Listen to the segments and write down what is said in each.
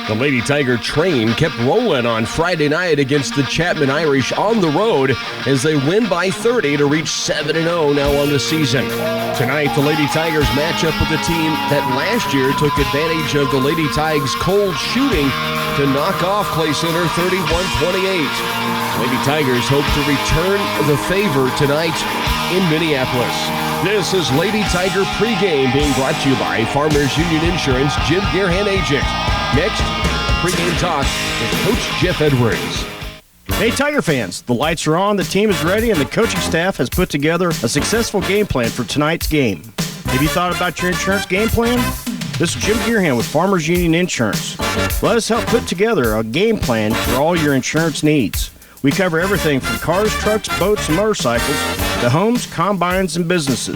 The Lady Tiger train kept rolling on Friday night against the Chapman Irish on the road as they win by 30 to reach 7-0 now on the season. Tonight, the Lady Tigers match up with a team that last year took advantage of the Lady Tigers' cold shooting to knock off Clay Center 31-28. Lady Tigers hope to return the favor tonight in Minneapolis. This is Lady Tiger pregame being brought to you by Farmers Union Insurance, Jim Gearhan agent. Next, pregame talk with Coach Jeff Edwards. Hey Tiger fans, the lights are on, the team is ready, and the coaching staff has put together a successful game plan for tonight's game. Have you thought about your insurance game plan? This is Jim Gearhan with Farmers Union Insurance. Let us help put together a game plan for all your insurance needs. We cover everything from cars, trucks, boats, and motorcycles to homes, combines, and businesses.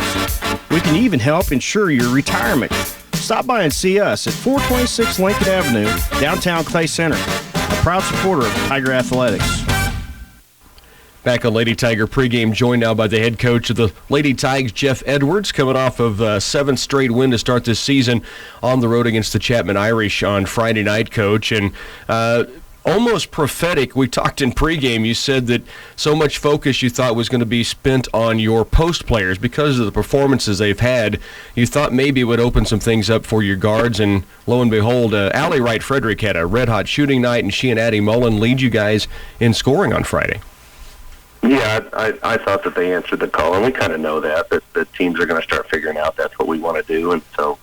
We can even help insure your retirement. Stop by and see us at 426 Lincoln Avenue, downtown Clay Center, a proud supporter of Tiger Athletics. Back on Lady Tiger pregame, joined now by the head coach of the Lady Tigers, Jeff Edwards, coming off of a 7th straight win to start this season on the road against the Chapman Irish on Friday night, Coach. And almost prophetic, we talked in pregame, you said that so much focus you thought was going to be spent on your post players because of the performances they've had. You thought maybe it would open some things up for your guards, and lo and behold, Allie Wright-Frederick had a red-hot shooting night, and she and Addie Mullen lead you guys in scoring on Friday. Yeah, I thought that they answered the call, and we kind of know that the teams are going to start figuring out that's what we want to do, and so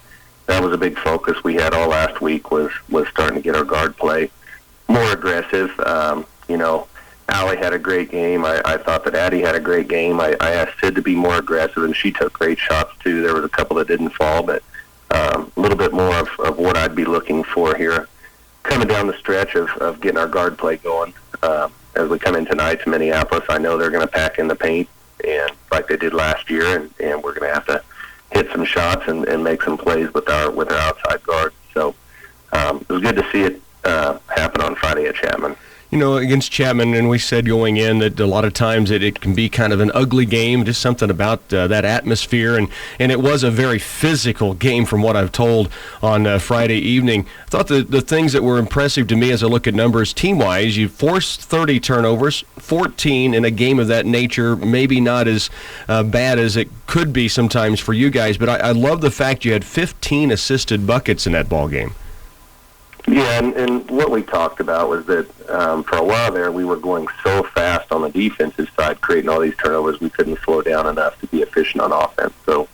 that was a big focus we had all last week was starting to get our guard play more aggressive. Allie had a great game. I thought that Addie had a great game. I asked Sid to be more aggressive, and she took great shots, too. There was a couple that didn't fall, but a little bit more of what I'd be looking for here coming down the stretch of getting our guard play going. As we come in tonight to Minneapolis, I know they're going to pack in the paint and like they did last year, and we're going to have to hit some shots and make some plays with our outside guard. So it was good to see it happen on Friday at Chapman. Against Chapman, and we said going in that a lot of times it can be kind of an ugly game, just something about that atmosphere, and it was a very physical game from what I've told on Friday evening. I thought the things that were impressive to me as I look at numbers team-wise, you forced 30 turnovers, 14 in a game of that nature, maybe not as bad as it could be sometimes for you guys, but I love the fact you had 15 assisted buckets in that ball game. Yeah, and what we talked about was that for a while there we were going so fast on the defensive side, creating all these turnovers, we couldn't slow down enough to be efficient on offense. So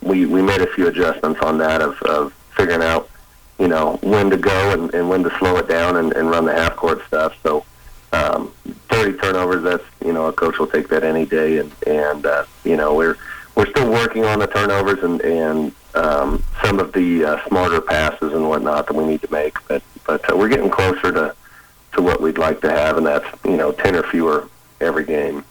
we made a few adjustments on that of figuring out, when to go and when to slow it down and run the half-court stuff. So 30 turnovers, that's, a coach will take that any day. And we're still working on the turnovers and some of the smarter passes and whatnot that we need to make, but we're getting closer to what we'd like to have, and that's 10 or fewer every game.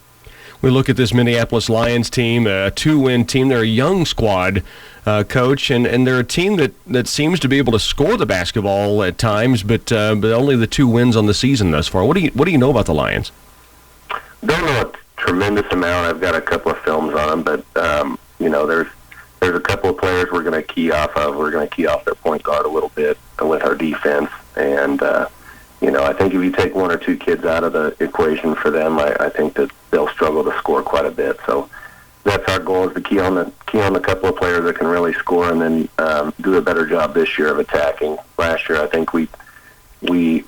We look at this Minneapolis Lions team, a 2-win team. They're a young squad, Coach, and they're a team that seems to be able to score the basketball at times, but only the 2 wins on the season thus far. What do you know about the Lions? Don't know a tremendous amount. I've got a couple of films on them, but there's a couple of players we're going to key off of. We're going to key off their point guard a little bit with our defense. And, I think if you take 1 or 2 kids out of the equation for them, I think that they'll struggle to score quite a bit. So that's our goal, is to key on the couple of players that can really score and then do a better job this year of attacking. Last year, I think we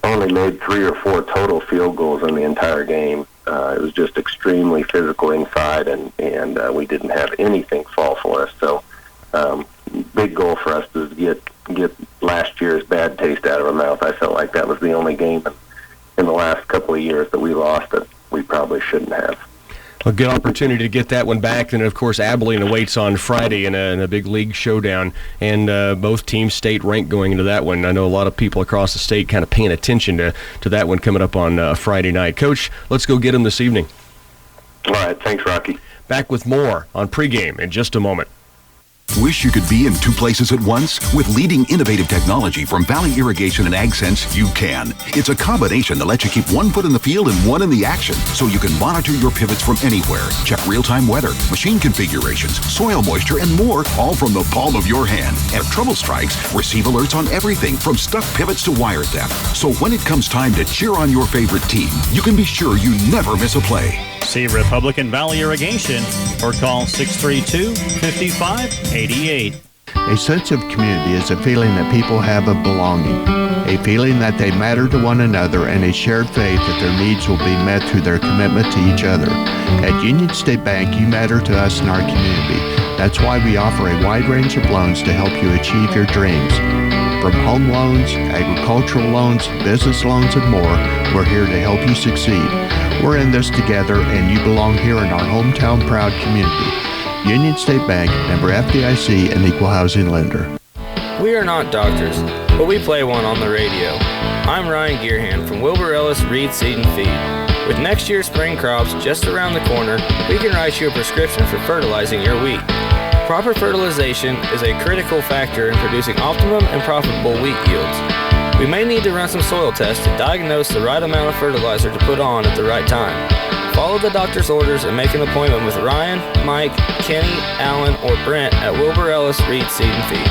only made 3 or 4 total field goals in the entire game. It was just extremely physical inside, and we didn't have anything fall for us. So big goal for us is to get last year's bad taste out of our mouth. I felt like that was the only game in the last couple of years that we lost that we probably shouldn't have. A good opportunity to get that one back. And, of course, Abilene awaits on Friday in a big league showdown. And both teams state ranked going into that one. I know a lot of people across the state kind of paying attention to that one coming up on Friday night. Coach, let's go get them this evening. All right. Thanks, Rocky. Back with more on pregame in just a moment. Wish you could be in two places at once? With leading innovative technology from Valley Irrigation and AgSense, you can. It's a combination that lets you keep one foot in the field and one in the action, so you can monitor your pivots from anywhere. Check real-time weather, machine configurations, soil moisture, and more, all from the palm of your hand. And if trouble strikes, receive alerts on everything from stuck pivots to wire theft. So when it comes time to cheer on your favorite team, you can be sure you never miss a play. See Republican Valley Irrigation or call 632-5588. A sense of community is a feeling that people have of belonging, a feeling that they matter to one another, and a shared faith that their needs will be met through their commitment to each other. At Union State Bank, you matter to us in our community. That's why we offer a wide range of loans to help you achieve your dreams. From home loans, agricultural loans, business loans, and more, we're here to help you succeed. We're in this together, and you belong here in our hometown proud community. Union State Bank, member FDIC, and equal housing lender. We are not doctors, but we play one on the radio. I'm Ryan Gearhand from Wilbur Ellis Reed Seed and Feed. With next year's spring crops just around the corner, we can write you a prescription for fertilizing your wheat. Proper fertilization is a critical factor in producing optimum and profitable wheat yields. We may need to run some soil tests to diagnose the right amount of fertilizer to put on at the right time. Follow the doctor's orders and make an appointment with Ryan, Mike, Kenny, Alan, or Brent at Wilbur Ellis Reed Seed and Feed.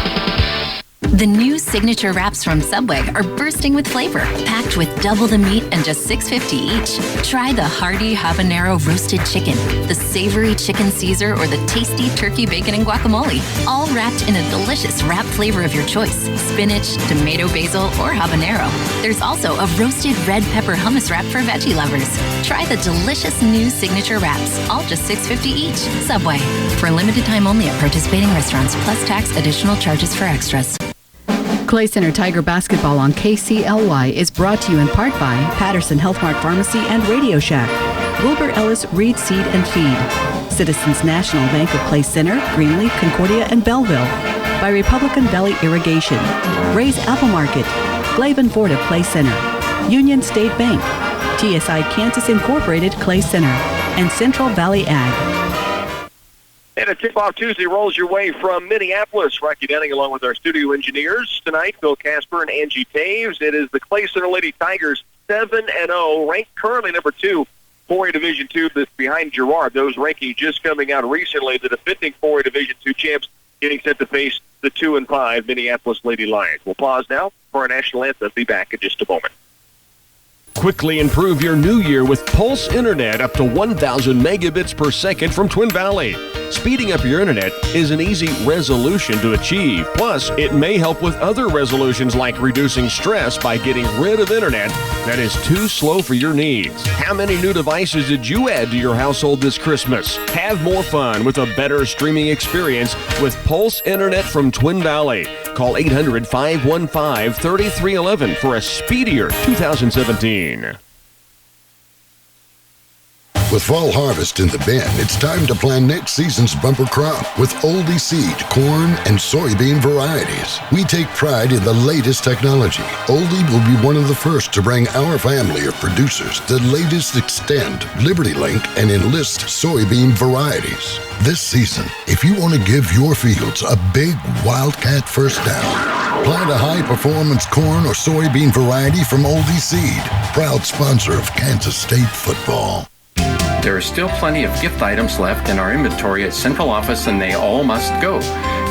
The new signature wraps from Subway are bursting with flavor, packed with double the meat and just $6.50 each. Try the hearty habanero roasted chicken, the savory chicken Caesar, or the tasty turkey bacon and guacamole, all wrapped in a delicious wrap flavor of your choice: spinach, tomato basil, or habanero. There's also a roasted red pepper hummus wrap for veggie lovers. Try the delicious new signature wraps, all just $6.50 each. Subway. For limited time only at participating restaurants, plus tax, additional charges for extras. Clay Center Tiger Basketball on KCLY is brought to you in part by Patterson Healthmark Pharmacy and Radio Shack, Wilbur Ellis Reed Seed and Feed, Citizens National Bank of Clay Center, Greenleaf, Concordia, and Belleville, by Republican Valley Irrigation, Ray's Apple Market, Glavin Ford of Clay Center, Union State Bank, TSI Kansas Incorporated Clay Center, and Central Valley Ag. And a tip-off Tuesday rolls your way from Minneapolis. Rocky Denning along with our studio engineers tonight, Phil Casper and Angie Taves. It is the Clay Center Lady Tigers 7-0, ranked currently number 2, 4A Division II, that's behind Girard. Those rankings just coming out recently. The defending 4A Division II champs getting set to face the 2-5 Minneapolis Lady Lions. We'll pause now for our national anthem. Be back in just a moment. Quickly improve your new year with Pulse Internet up to 1,000 megabits per second from Twin Valley. Speeding up your internet is an easy resolution to achieve. Plus, it may help with other resolutions like reducing stress by getting rid of internet that is too slow for your needs. How many new devices did you add to your household this Christmas? Have more fun with a better streaming experience with Pulse Internet from Twin Valley. Call 800-515-3311 for a speedier 2017. With fall harvest in the bin, it's time to plan next season's bumper crop with Oldie seed, corn, and soybean varieties. We take pride in the latest technology. Oldie will be one of the first to bring our family of producers the latest Extend, Liberty Link, and Enlist soybean varieties. This season, if you want to give your fields a big Wildcat first down, plant a high-performance corn or soybean variety from Oldie Seed, proud sponsor of Kansas State football. There are still plenty of gift items left in our inventory at Central Office, and they all must go.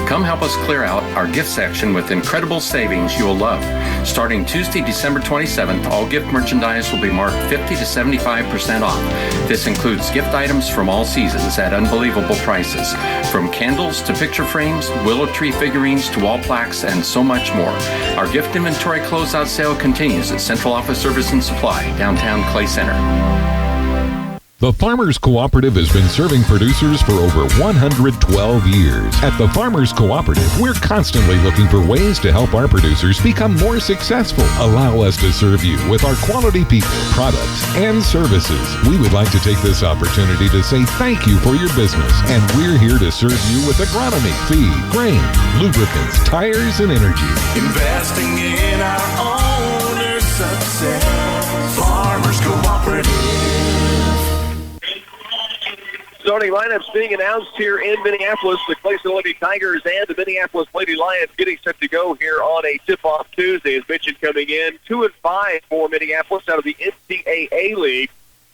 Come help us clear out our gift section with incredible savings you will love. Starting Tuesday, December 27th, all gift merchandise will be marked 50 to 75% off. This includes gift items from all seasons at unbelievable prices. From candles to picture frames, willow tree figurines to wall plaques, and so much more. Our gift inventory closeout sale continues at Central Office Service and Supply, downtown Clay Center. The Farmers Cooperative has been serving producers for over 112 years. At the Farmers Cooperative, we're constantly looking for ways to help our producers become more successful. Allow us to serve you with our quality people, products, and services. We would like to take this opportunity to say thank you for your business, and we're here to serve you with agronomy, feed, grain, lubricants, tires, and energy. Investing in our owners' success. Farmers Cooperative. So starting lineups being announced here in Minneapolis. The Clayson Lady Tigers and the Minneapolis Lady Lions getting set to go here on a tip-off Tuesday. As mentioned, coming in 2-5 for Minneapolis out of the NCAA League.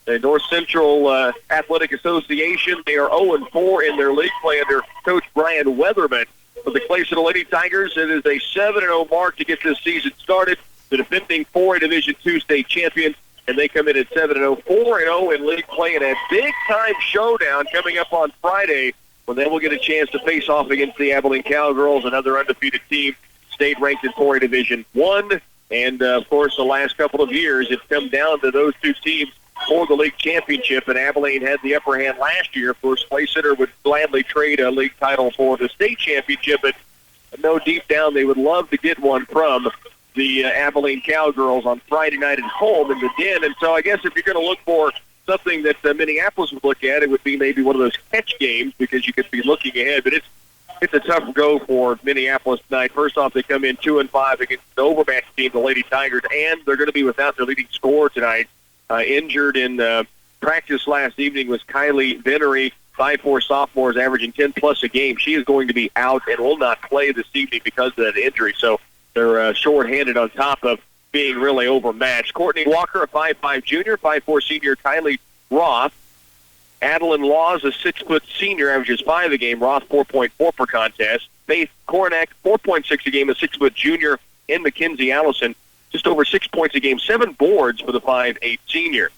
The North Central Athletic Association, they are 0-4 in their league play under Coach Brian Weatherman. For the Clayson Lady Tigers, it is a 7-0 mark to get this season started. The defending 4A Division II state champions, and they come in at 7-0, 4-0 in league play, and a big-time showdown coming up on Friday when they will get a chance to face off against the Abilene Cowgirls, another undefeated team, state-ranked in 4A Division I. And, of course, the last couple of years, it's come down to those two teams for the league championship, and Abilene had the upper hand last year. Of course, Clay Center would gladly trade a league title for the state championship, but I know deep down they would love to get one from the Abilene Cowgirls on Friday night at home in the Den. And so I guess if you're going to look for something that Minneapolis would look at, it would be maybe one of those catch games because you could be looking ahead. But it's a tough go for Minneapolis tonight. First off, they come in 2-5 against the overmatched team, the Lady Tigers, and they're going to be without their leading scorer tonight. Injured in practice last evening was Kylie Venery, 5'4" sophomore, is averaging 10-plus a game. She is going to be out and will not play this evening because of that injury. So they're short-handed on top of being really overmatched. Courtney Walker, a 5'5" junior, 5'4" senior Kylie Roth. Adeline Laws, a 6-foot senior, averages 5 a game. Roth, 4.4 per contest. Faith Kornak, 4.6 a game, a 6-foot junior. And Mackenzie Allison, just over 6 points a game, 7 boards for the 5'8" senior.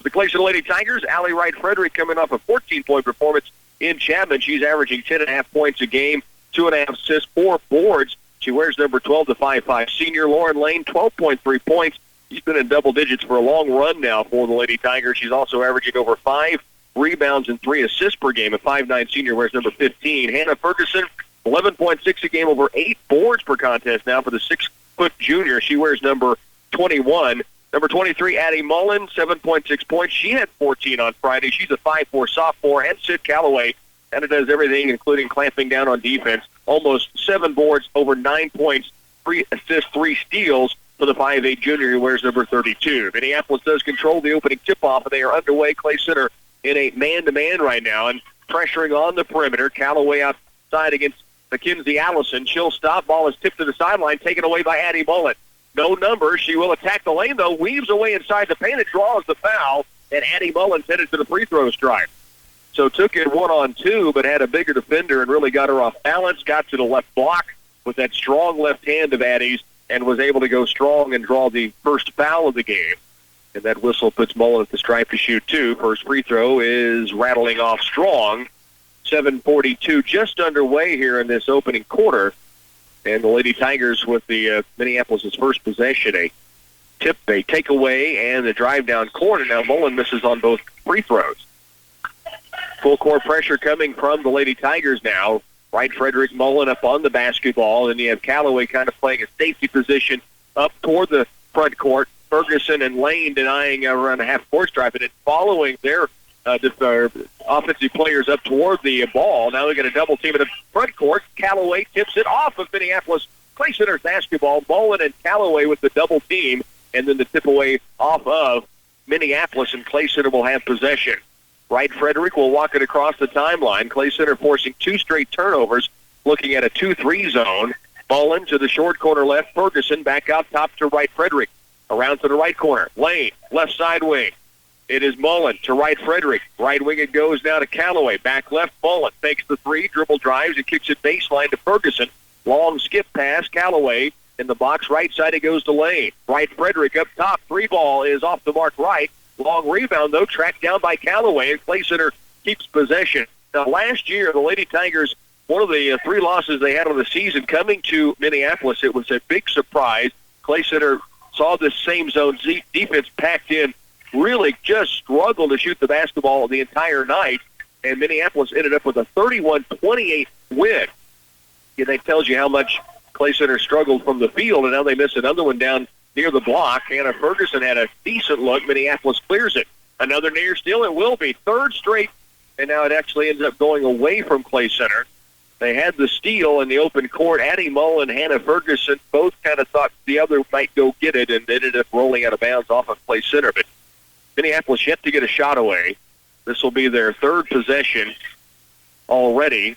The Clayson Lady Tigers, Allie Wright-Frederick coming off a 14-point performance in Chapman. She's averaging 10.5 points a game, 2.5 assists, 4 boards. She wears number 12, the 5'5" senior. Lauren Lane, 12.3 points. She's been in double digits for a long run now for the Lady Tigers. She's also averaging over 5 rebounds and 3 assists per game. A 5'9" senior wears number 15. Hannah Ferguson, 11.6 a game, over 8 boards per contest now for the 6-foot junior. She wears number 21. Number 23, Addie Mullen, 7.6 points. She had 14 on Friday. She's a 5'4" sophomore. And Sid Calloway kind of does everything, including clamping down on defense. Almost 7 boards, over 9 points, 3 assists, 3 steals for the 5'8" junior who wears number 32. Minneapolis does control the opening tip-off, and they are underway. Clay Center in a man-to-man right now and pressuring on the perimeter. Calloway outside against Mackenzie Allison. She'll stop. Ball is tipped to the sideline, taken away by Addie Mullen. No numbers. She will attack the lane, though. Weaves away inside the paint and draws the foul. And Addie Mullen's headed to the free throw stripe. So took it 1-on-2, but had a bigger defender and really got her off balance. Got to the left block with that strong left hand of Addie's and was able to go strong and draw the first foul of the game. And that whistle puts Mullen at the stripe to shoot 2. First free throw is rattling off strong. 7:42 just underway here in this opening quarter. And the Lady Tigers with the Minneapolis' first possession, a takeaway, and the drive down court. And now Mullen misses on both free throws. Full court pressure coming from the Lady Tigers now. Wright Frederick Mullen up on the basketball, and you have Calloway kind of playing a safety position up toward the front court. Ferguson and Lane denying around a half-court stripe, and then following their offensive players up toward the ball. Now they're going to double team in the front court. Calloway tips it off of Minneapolis Clay Center's basketball. Mullen and Calloway with the double team, and then the tip away off of Minneapolis, and Clay Center will have possession. Wright Frederick will walk it across the timeline. Clay Center forcing 2 straight turnovers, looking at a 2-3 zone. Mullen to the short corner left. Ferguson back out top to Wright Frederick. Around to the right corner. Lane, left side wing. It is Mullen to Wright Frederick. Right wing it goes now to Calloway. Back left, Mullen takes the 3, dribble drives, and kicks it baseline to Ferguson. Long skip pass, Calloway. In the box, right side it goes to Lane. Wright Frederick up top. 3 ball is off the mark right. Long rebound, though, tracked down by Calloway, and Clay Center keeps possession. Now, last year, the Lady Tigers, one of the 3 losses they had on the season coming to Minneapolis, it was a big surprise. Clay Center saw this same zone defense packed in, really just struggled to shoot the basketball the entire night, and Minneapolis ended up with a 31-28 win. And that tells you how much Clay Center struggled from the field, and now they miss another one down near the block. Hannah Ferguson had a decent look. Minneapolis clears it. Another near steal. It will be 3rd straight, and now it actually ends up going away from Clay Center. They had the steal in the open court. Addie Mullen and Hannah Ferguson both kind of thought the other might go get it, and ended up rolling out of bounds off of Clay Center. But Minneapolis yet to get a shot away. This will be their third possession already.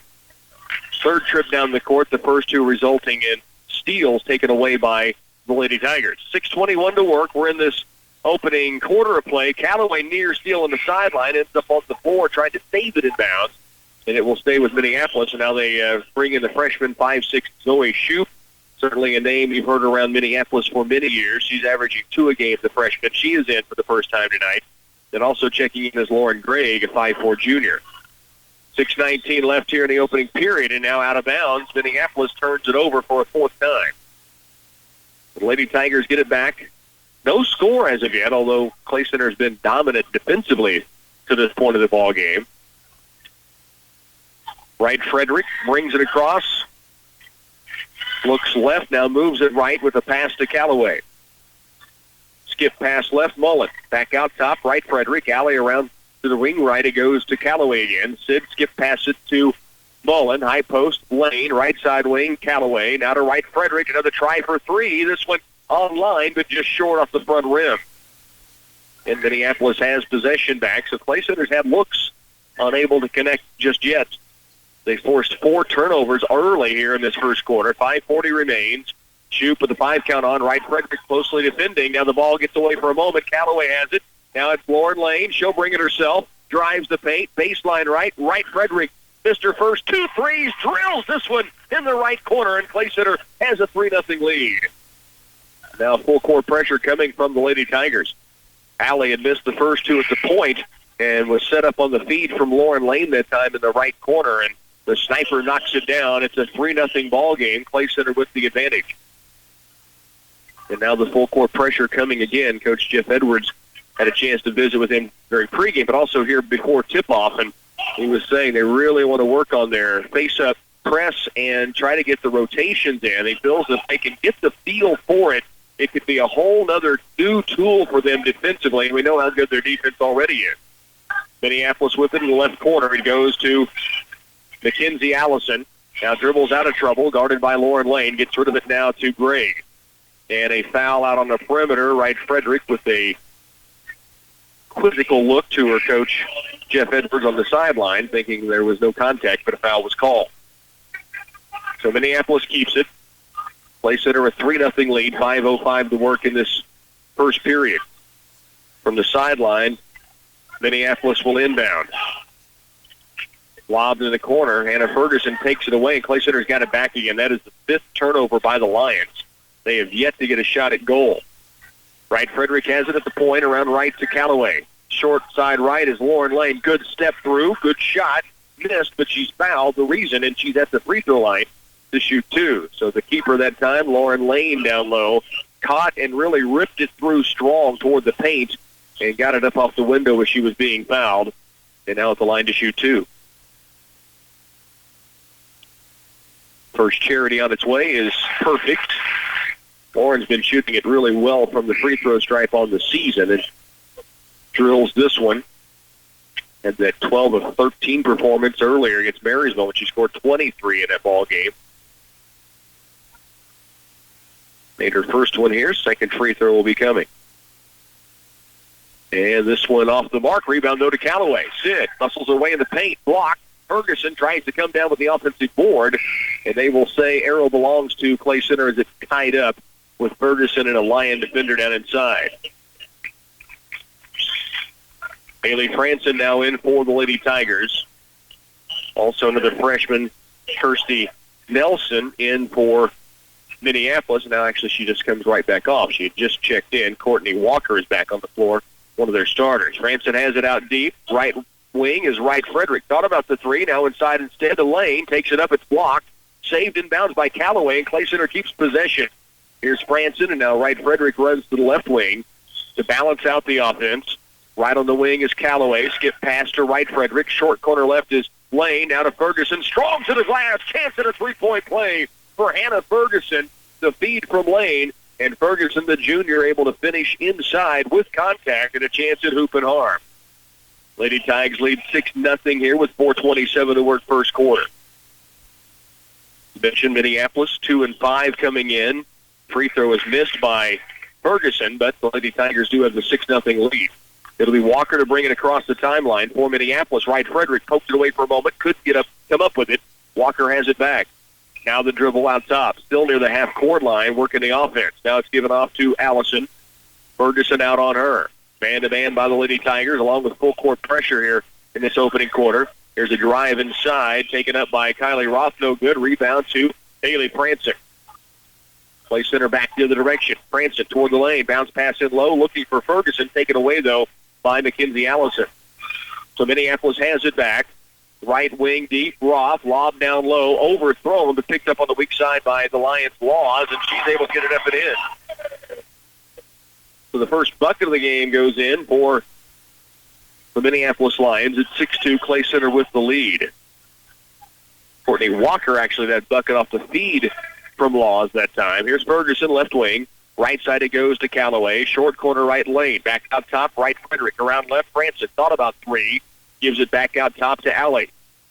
Third trip down the court, the first two resulting in steals taken away by the Lady Tigers. 6:21 to work. We're in this opening quarter of play. Callaway near steal on the sideline, ends up on the floor trying to save it in bounds, and it will stay with Minneapolis. And now they bring in the freshman 5'6" Zoe Shoup. Certainly a name you've heard around Minneapolis for many years. She's averaging 2 a game, the freshman. She is in for the first time tonight. And also checking in is Lauren Gregg, a 5'4" junior. 6:19 left here in the opening period, and now out of bounds. Minneapolis turns it over for a fourth time. The Lady Tigers get it back. No score as of yet, although Clay Center has been dominant defensively to this point of the ball game. Wright Frederick brings it across. Looks left, now moves it right with a pass to Callaway. Skip pass left, Mullen. Back out top, Wright Frederick. Alley around to the wing right. It goes to Callaway again. Sid skip pass it to Mullen. High post, Lane. Right side wing, Callaway. Now to Wright Frederick. Another try for three. This one online, but just short off the front rim. And Minneapolis has possession back, so Clay Centers have looks, unable to connect just yet. They forced 4 turnovers early here in this first quarter. 5:40 remains. Shoup with the 5 count on. Wright Frederick closely defending. Now the ball gets away for a moment. Callaway has it. Now it's Lauren Lane. She'll bring it herself. Drives the paint. Baseline right. Wright Frederick missed her first 2 threes. Drills this one in the right corner, and Clay Center has a 3-0 lead. Now full court pressure coming from the Lady Tigers. Alley had missed the first 2 at the point and was set up on the feed from Lauren Lane that time in the right corner, and the sniper knocks it down. It's a 3-0 ball game. Clay Center with the advantage. And now the full court pressure coming again. Coach Jeff Edwards had a chance to visit with him during pregame, but also here before tip-off, and he was saying they really want to work on their face-up press and try to get the rotations in. He feels if they can get the feel for it, it could be a whole other new tool for them defensively, and we know how good their defense already is. Minneapolis with it in the left corner. It goes to Mackenzie Allison. Now dribbles out of trouble, guarded by Lauren Lane. Gets rid of it now to Gregg. And a foul out on the perimeter. Wright Frederick with a quizzical look to her coach, Jeff Edwards, on the sideline, thinking there was no contact, but a foul was called. So Minneapolis keeps it. Clay Center a 3-0 lead. 5:05 to work in this first period. From the sideline, Minneapolis will inbound. Lobbed in the corner. Hannah Ferguson takes it away, and Clay Center's got it back again. That is the 5th turnover by the Lions. They have yet to get a shot at goal. Wright Frederick has it at the point, around right to Callaway. Short side right is Lauren Lane. Good step through, good shot. Missed, but she's fouled, the reason, and she's at the free throw line to shoot 2. So the keeper that time, Lauren Lane, down low, caught and really ripped it through strong toward the paint and got it up off the window as she was being fouled. And now at the line to shoot 2. First charity on its way is perfect. Lauren's been shooting it really well from the free throw stripe on the season and drills this one. Had that 12 of 13 performance earlier against Marysville when she scored 23 in that ball game. Made her first one here. Second free throw will be coming. And this one off the mark. Rebound, though, to Callaway. Sid muscles her way in the paint. Block. Ferguson tries to come down with the offensive board, and they will say arrow belongs to Clay Center as it's tied up with Ferguson and a Lion defender down inside. Bailey Franson now in for the Lady Tigers. Also another freshman, Kirsty Nelson, in for Minneapolis. Now actually she just comes right back off. She had just checked in. Courtney Walker is back on the floor, one of their starters. Franson has it out deep. Right wing is Wright Frederick. Thought about the 3. Now inside instead to Lane. Takes it up. It's blocked. Saved inbounds by Callaway, and Clay Center keeps possession. Here's Franson, and now Wright Frederick runs to the left wing to balance out the offense. Right on the wing is Callaway. Skip past to Wright Frederick. Short corner left is Lane. Now to Ferguson. Strong to the glass. Chance at a 3-point play for Hannah Ferguson. The feed from Lane. And Ferguson, the junior, able to finish inside with contact and a chance at hoop and harm. Lady Tigers lead 6-0 here with 4:27 to work first quarter. Mentioned Minneapolis, 2 and 5 coming in. Free throw is missed by Ferguson, but the Lady Tigers do have the 6-0 lead. It'll be Walker to bring it across the timeline for Minneapolis. Wright Frederick poked it away for a moment, couldn't come up with it. Walker has it back. Now the dribble out top, still near the half-court line, working the offense. Now it's given off to Allison. Ferguson out on her. Man-to-man by the Lady Tigers, along with full-court pressure here in this opening quarter. Here's a drive inside, taken up by Kylie Roth. No good. Rebound to Haley Prancek. Play center back the other direction. Prancek toward the lane. Bounce pass in low, looking for Ferguson. Taken away, though, by Mackenzie Allison. So Minneapolis has it back. Right wing deep. Roth, lob down low, overthrown, but picked up on the weak side by the Lions' Laws, and she's able to get it up and in. So the first bucket of the game goes in for the Minneapolis Lions. It's 6-2, Clay Center with the lead. Courtney Walker actually that bucket off the feed from Laws that time. Here's Ferguson, left wing. Right side it goes to Callaway. Short corner right lane. Back out top, right Frederick. Around left, Francis. Thought about three. Gives it back out top to Alley.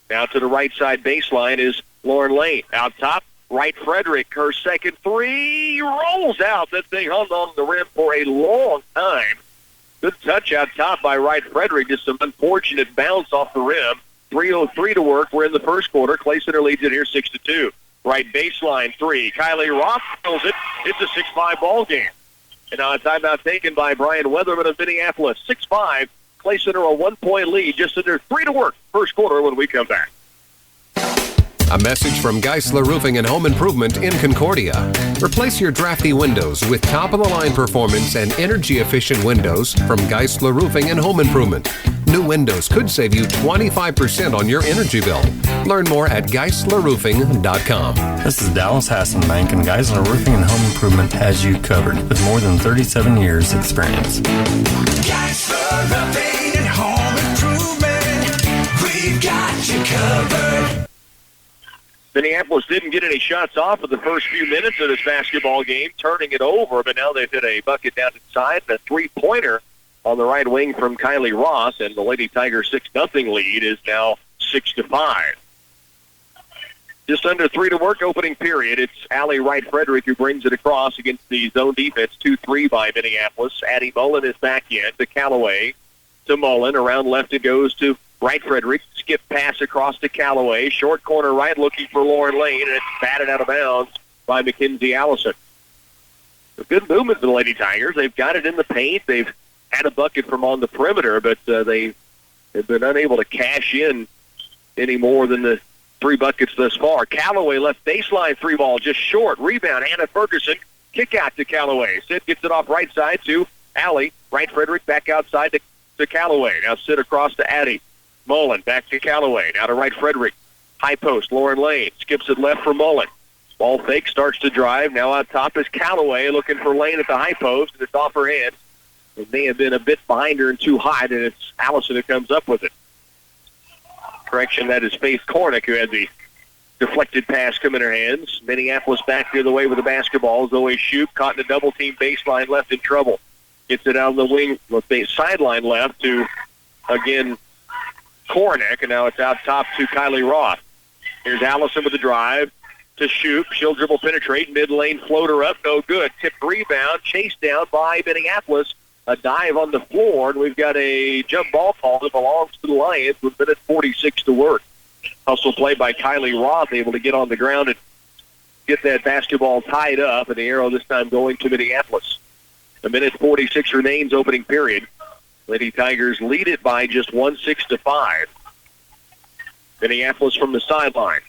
Now to the right side baseline is Lauren Lane. Out top, right Frederick. Her second three rolls out. That thing hung on the rim for a long time. Good touch out top by Wright Frederick. Just some unfortunate bounce off the rim. 3:03 to work. We're in the first quarter. Clay Center leads it here 6-2. Right baseline three. Kylie Roth fills it. It's a 6-5 ball game. And now a timeout taken by Brian Weatherman of Minneapolis. 6-5. Clay Center a 1-point lead. Just under 3 to work. First quarter when we come back. A message from Geisler Roofing and Home Improvement in Concordia. Replace your drafty windows with top-of-the-line performance and energy-efficient windows from Geisler Roofing and Home Improvement. New windows could save you 25% on your energy bill. Learn more at GeislerRoofing.com. This is Dallas Hassenbank, and Geisler Roofing and Home Improvement has you covered with more than 37 years' experience. Geisler Roofing and Home Improvement, we've got you covered. Minneapolis didn't get any shots off of the first few minutes of this basketball game, turning it over, but now they've hit a bucket down inside and a three-pointer on the right wing from Kylie Ross, and the Lady Tigers 6-0 lead is now 6-5. Just under 3 to work opening period. It's Allie Wright Frederick who brings it across against the zone defense, 2-3 by Minneapolis. Addie Mullen is back in to Callaway, to Mullen. Around left it goes to Wright Frederick. Skip pass across to Callaway. Short corner right looking for Lauren Lane, and it's batted out of bounds by Mackenzie Allison. A good movement for the Lady Tigers. They've got it in the paint. They've had a bucket from on the perimeter, but they have been unable to cash in any more than the 3 buckets thus far. Callaway left baseline 3-ball, just short. Rebound, Hannah Ferguson. Kick out to Callaway. Sid gets it off right side to Allie. Wright Frederick back outside to Callaway. Now Sid across to Addie. Mullen back to Callaway. Now to Wright Frederick. High post, Lauren Lane. Skips it left for Mullen. Ball fake, starts to drive. Now on top is Callaway looking for Lane at the high post, and it's off her hand. It may have been a bit behind her and too high, and it's Allison who comes up with it. Correction, that is Faith Cornick who had the deflected pass come in her hands. Minneapolis back the other way with the basketball. Zoe Shoup caught in a double-team baseline left in trouble. Gets it out of the wing, sideline left to, again, Cornick, and now it's out top to Kylie Roth. Here's Allison with the drive to Shoup. She'll dribble penetrate. Mid-lane floater up, no good. Tipped rebound, chased down by Minneapolis. A dive on the floor, and we've got a jump ball call that belongs to the Lions with minute 46 to work. Hustle play by Kylie Roth, able to get on the ground and get that basketball tied up, and the arrow this time going to Minneapolis. A minute 46 remains opening period. Lady Tigers lead it by just 6-5. Minneapolis from the sideline.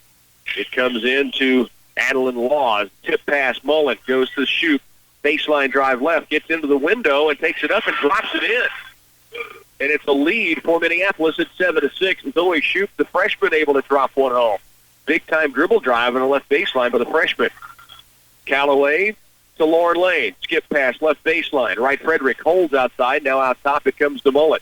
It comes in to Adeline Laws. Tip pass, Mullen goes to Shoup. Baseline drive left, gets into the window and takes it up and drops it in. And it's a lead for Minneapolis at 7-6. Zoe Shoup, the freshman, able to drop one home. Big-time dribble drive on the left baseline by the freshman. Callaway to Lauren Lane. Skip pass, left baseline. Wright Frederick holds outside. Now out top it comes to Mullen.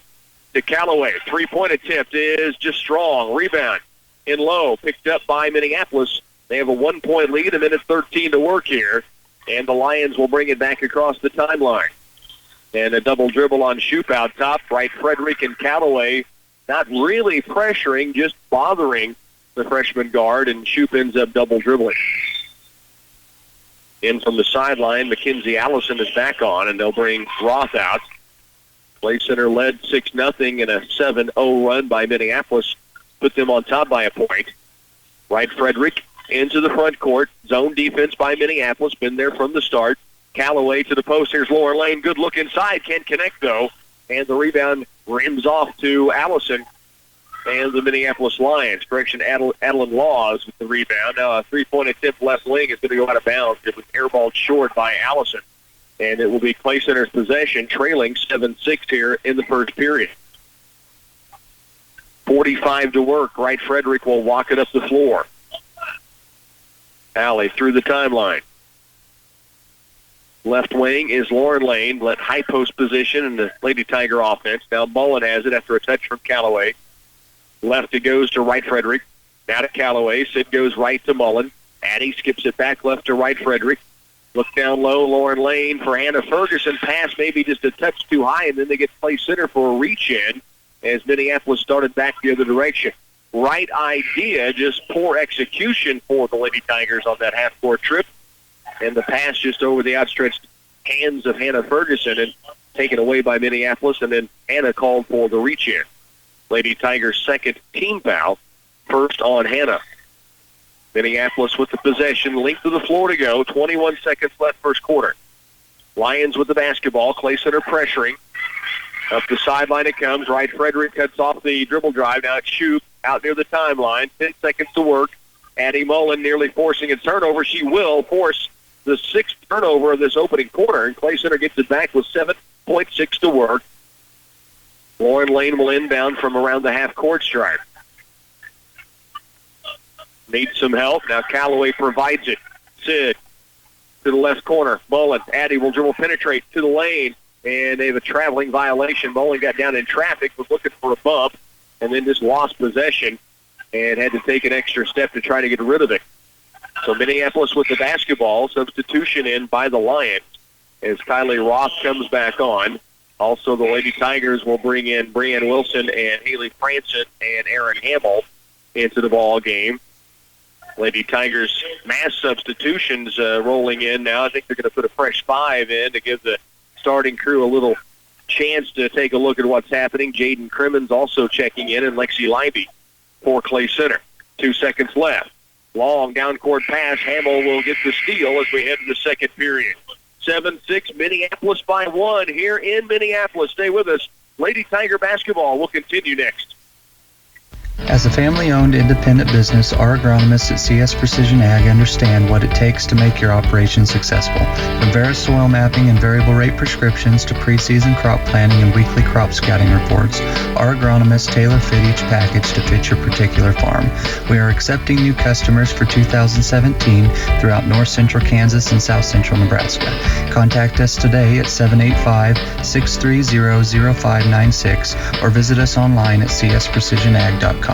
To Callaway. Three-point attempt is just strong. Rebound in low. Picked up by Minneapolis. They have a 1-point lead. A minute 13 to work here. And the Lions will bring it back across the timeline. And a double dribble on Shoup out top. Wright Frederick and Callaway not really pressuring, just bothering the freshman guard, and Shoup ends up double dribbling. In from the sideline, Mackenzie Allison is back on, and they'll bring Roth out. Clay Center led 6-0 in a 7-0 run by Minneapolis. Put them on top by a point. Wright Frederick into the front court. Zone defense by Minneapolis. Been there from the start. Callaway to the post. Here's Lauren Lane. Good look inside. Can't connect, though. And the rebound rims off to Allison and the Minneapolis Lions. Correction, Adeline Laws with the rebound. Now a three-point attempt left wing is going to go out of bounds. It was airballed short by Allison. And it will be Clay Center's possession, trailing 7-6 here in the first period. 45 to work. Wright Frederick will walk it up the floor. Alley through the timeline. Left wing is Lauren Lane. Let high post position in the Lady Tiger offense. Now Mullen has it after a touch from Callaway. Left it goes to Wright Frederick. Now to Callaway. Sid goes right to Mullen. Addie skips it back left to Wright Frederick. Look down low, Lauren Lane for Hannah Ferguson. Pass maybe just a touch too high, and then they get Clay Center for a reach-in as Minneapolis started back the other direction. Right idea, just poor execution for the Lady Tigers on that half-court trip. And the pass just over the outstretched hands of Hannah Ferguson and taken away by Minneapolis, and then Hannah called for the reach-in. Lady Tigers' second team foul, first on Hannah. Minneapolis with the possession, length of the floor to go, 21 seconds left first quarter. Lions with the basketball, Clay Center pressuring. Up the sideline it comes. Wright Frederick cuts off the dribble drive. Now it's Shoup out near the timeline. 10 seconds to work. Addie Mullen nearly forcing a turnover. She will force the sixth turnover of this opening quarter, and Clay Center gets it back with 7.6 to work. Lauren Lane will inbound from around the half-court stripe. Needs some help. Now Callaway provides it. Sid to the left corner. Mullen. Addie will dribble penetrate to the lane. And they have a traveling violation. Mullen got down in traffic, was looking for a bump, and then just lost possession and had to take an extra step to try to get rid of it. So Minneapolis with the basketball. Substitution in by the Lions as Kylie Roth comes back on. Also, the Lady Tigers will bring in Brianne Wilson and Haley Franson and Aaron Hamill into the ball game. Lady Tigers mass substitutions rolling in now. I think they're going to put a fresh 5 in to give the starting crew a little chance to take a look at what's happening. Jaden Crimmins also checking in, and Lexi Leiby for Clay Center. 2 seconds left. Long down-court pass. Hamill will get the steal as we head to the second period. 7-6, Minneapolis by 1 here in Minneapolis. Stay with us. Lady Tiger basketball will continue next. As a family-owned independent business, our agronomists at CS Precision Ag understand what it takes to make your operation successful. From Vera soil mapping and variable rate prescriptions to pre-season crop planning and weekly crop scouting reports, our agronomists tailor-fit each package to fit your particular farm. We are accepting new customers for 2017 throughout north central Kansas and south central Nebraska. Contact us today at 785-630-0596 or visit us online at csprecisionag.com.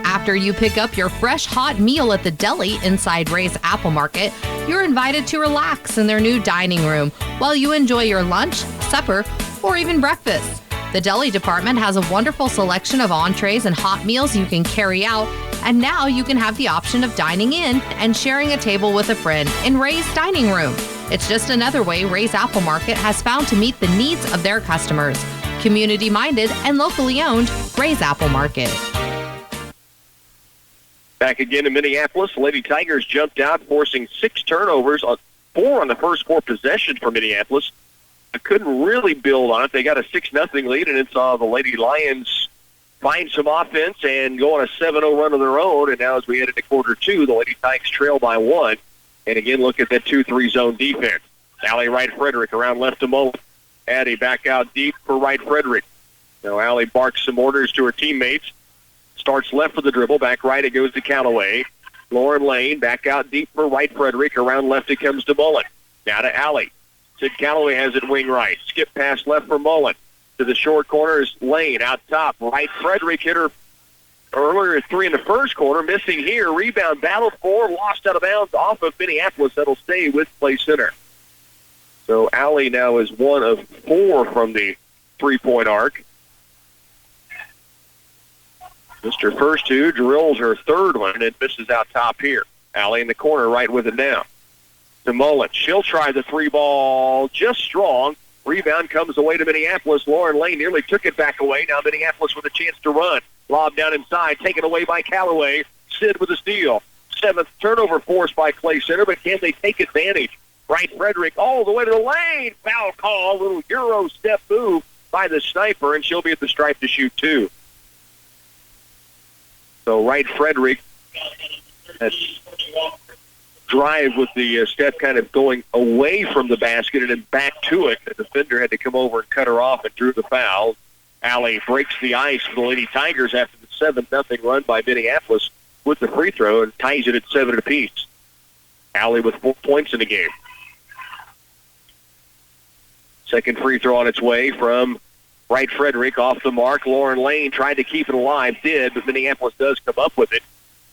After you pick up your fresh hot meal at the deli inside Ray's Apple Market, you're invited to relax in their new dining room while you enjoy your lunch, supper, or even breakfast. The deli department has a wonderful selection of entrees and hot meals you can carry out, and now you can have the option of dining in and sharing a table with a friend in Ray's dining room. It's just another way Ray's Apple Market has found to meet the needs of their customers. Community-minded and locally owned, Ray's Apple Market. Back again in Minneapolis, Lady Tigers jumped out, forcing 6 turnovers, 4 on the first 4 possessions for Minneapolis. I couldn't really build on it. They got a 6-0 lead, and then saw the Lady Lions find some offense and go on a 7-0 run of their own. And now as we head into quarter 2, the Lady Tigers trail by 1. And again, look at that 2-3 zone defense. Allie Wright Frederick around left to Mullen. Addie back out deep for Wright Frederick. Now Allie barks some orders to her teammates. Starts left for the dribble. Back right it goes to Callaway. Lauren Lane back out deep for Wright Frederick. Around left it comes to Mullen. Now to Allie. Sid Callaway has it wing right. Skip pass left for Mullen. To the short corner is Lane out top. Wright Frederick hit her earlier at 3 in the first quarter. Missing here. Rebound battled for. Lost out of bounds off of Minneapolis. That'll stay with Clay Center. So Allie now is 1 of 4 from the three-point arc. Missed her first 2, drills her third one, and misses out top here. Allie in the corner right with it now. To Mullen. She'll try the 3 ball just strong. Rebound comes away to Minneapolis. Lauren Lane nearly took it back away. Now Minneapolis with a chance to run. Lob down inside, taken away by Callaway. Sid with a steal. 7th turnover forced by Clay Center, but can they take advantage? Wright Frederick all the way to the lane. Foul call, little Euro step move by the sniper, and she'll be at the stripe to shoot 2. So Wright Frederick has drive with the step kind of going away from the basket and then back to it. The defender had to come over and cut her off and drew the foul. Allie breaks the ice for the Lady Tigers after the 7-0 run by Minneapolis with the free throw and ties it at 7 apiece. Allie with 4 points in the game. Second free throw on its way from Wright Frederick off the mark. Lauren Lane tried to keep it alive, did, but Minneapolis does come up with it.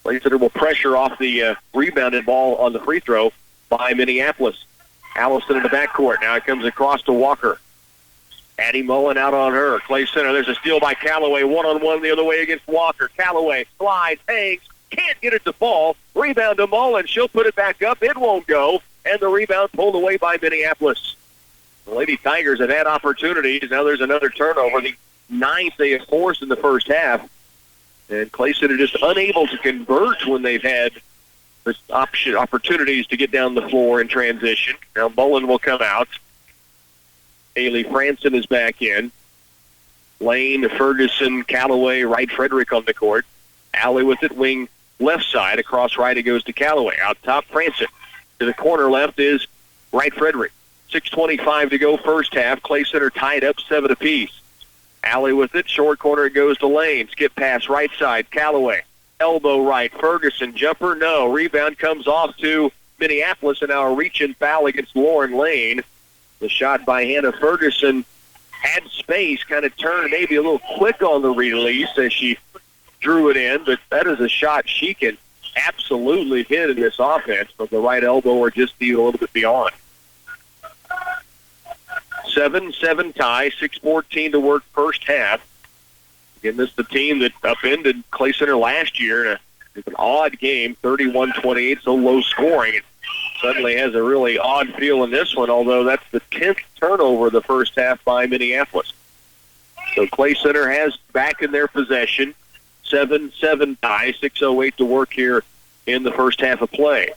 Considerable pressure off the rebounded ball on the free throw by Minneapolis. Allison in the backcourt. Now it comes across to Walker. Addie Mullen out on her. Clay Center. There's a steal by Callaway. One-on-one the other way against Walker. Callaway slides, hangs, can't get it to fall. Rebound to Mullen. She'll put it back up. It won't go. And the rebound pulled away by Minneapolis. The Lady Tigers have had opportunities. Now there's another turnover. The 9th they have forced in the first half. And Clay Center just unable to convert when they've had the opportunities to get down the floor in transition. Now Mullen will come out. Haley Franson is back in. Lane, Ferguson, Callaway, Wright Frederick on the court. Allie with it, wing left side. Across right it goes to Callaway. Out top, Franson. To the corner left is Wright Frederick. 6:25 to go first half. Clay Center tied up 7 apiece. Allie with it. Short corner it goes to Lane. Skip pass right side. Callaway. Elbow right. Ferguson. Jumper no. Rebound comes off to Minneapolis. And now a reach-in foul against Lauren Lane. The shot by Hannah Ferguson had space. Kind of turned maybe a little quick on the release as she drew it in. But that is a shot she can absolutely hit in this offense from the right elbow or just a little bit beyond. 7-7 tie, 6:14 to work first half. Again, this is the team that upended Clay Center last year in an odd game, 31-28, so low scoring. It suddenly has a really odd feel in this one, although that's the 10th turnover of the first half by Minneapolis. So Clay Center has back in their possession, 7-7 tie, 6:08 to work here in the first half of play.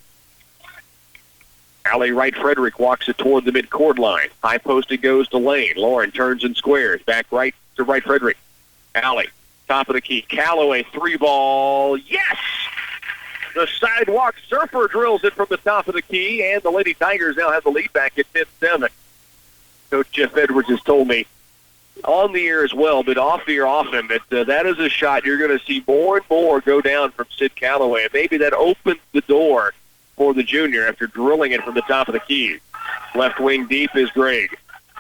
Allie Wright Frederick walks it toward the midcourt line. High post it goes to Lane. Lauren turns and squares. Back right to Wright Frederick. Allie, top of the key. Callaway, 3-ball. Yes! The sidewalk surfer drills it from the top of the key, and the Lady Tigers now have the lead back at 10-7. Coach Jeff Edwards has told me on the air as well, but off the air often, that that is a shot you're going to see more and more go down from Sid Callaway. And maybe that opens the door for the junior after drilling it from the top of the key. Left wing deep is Gregg.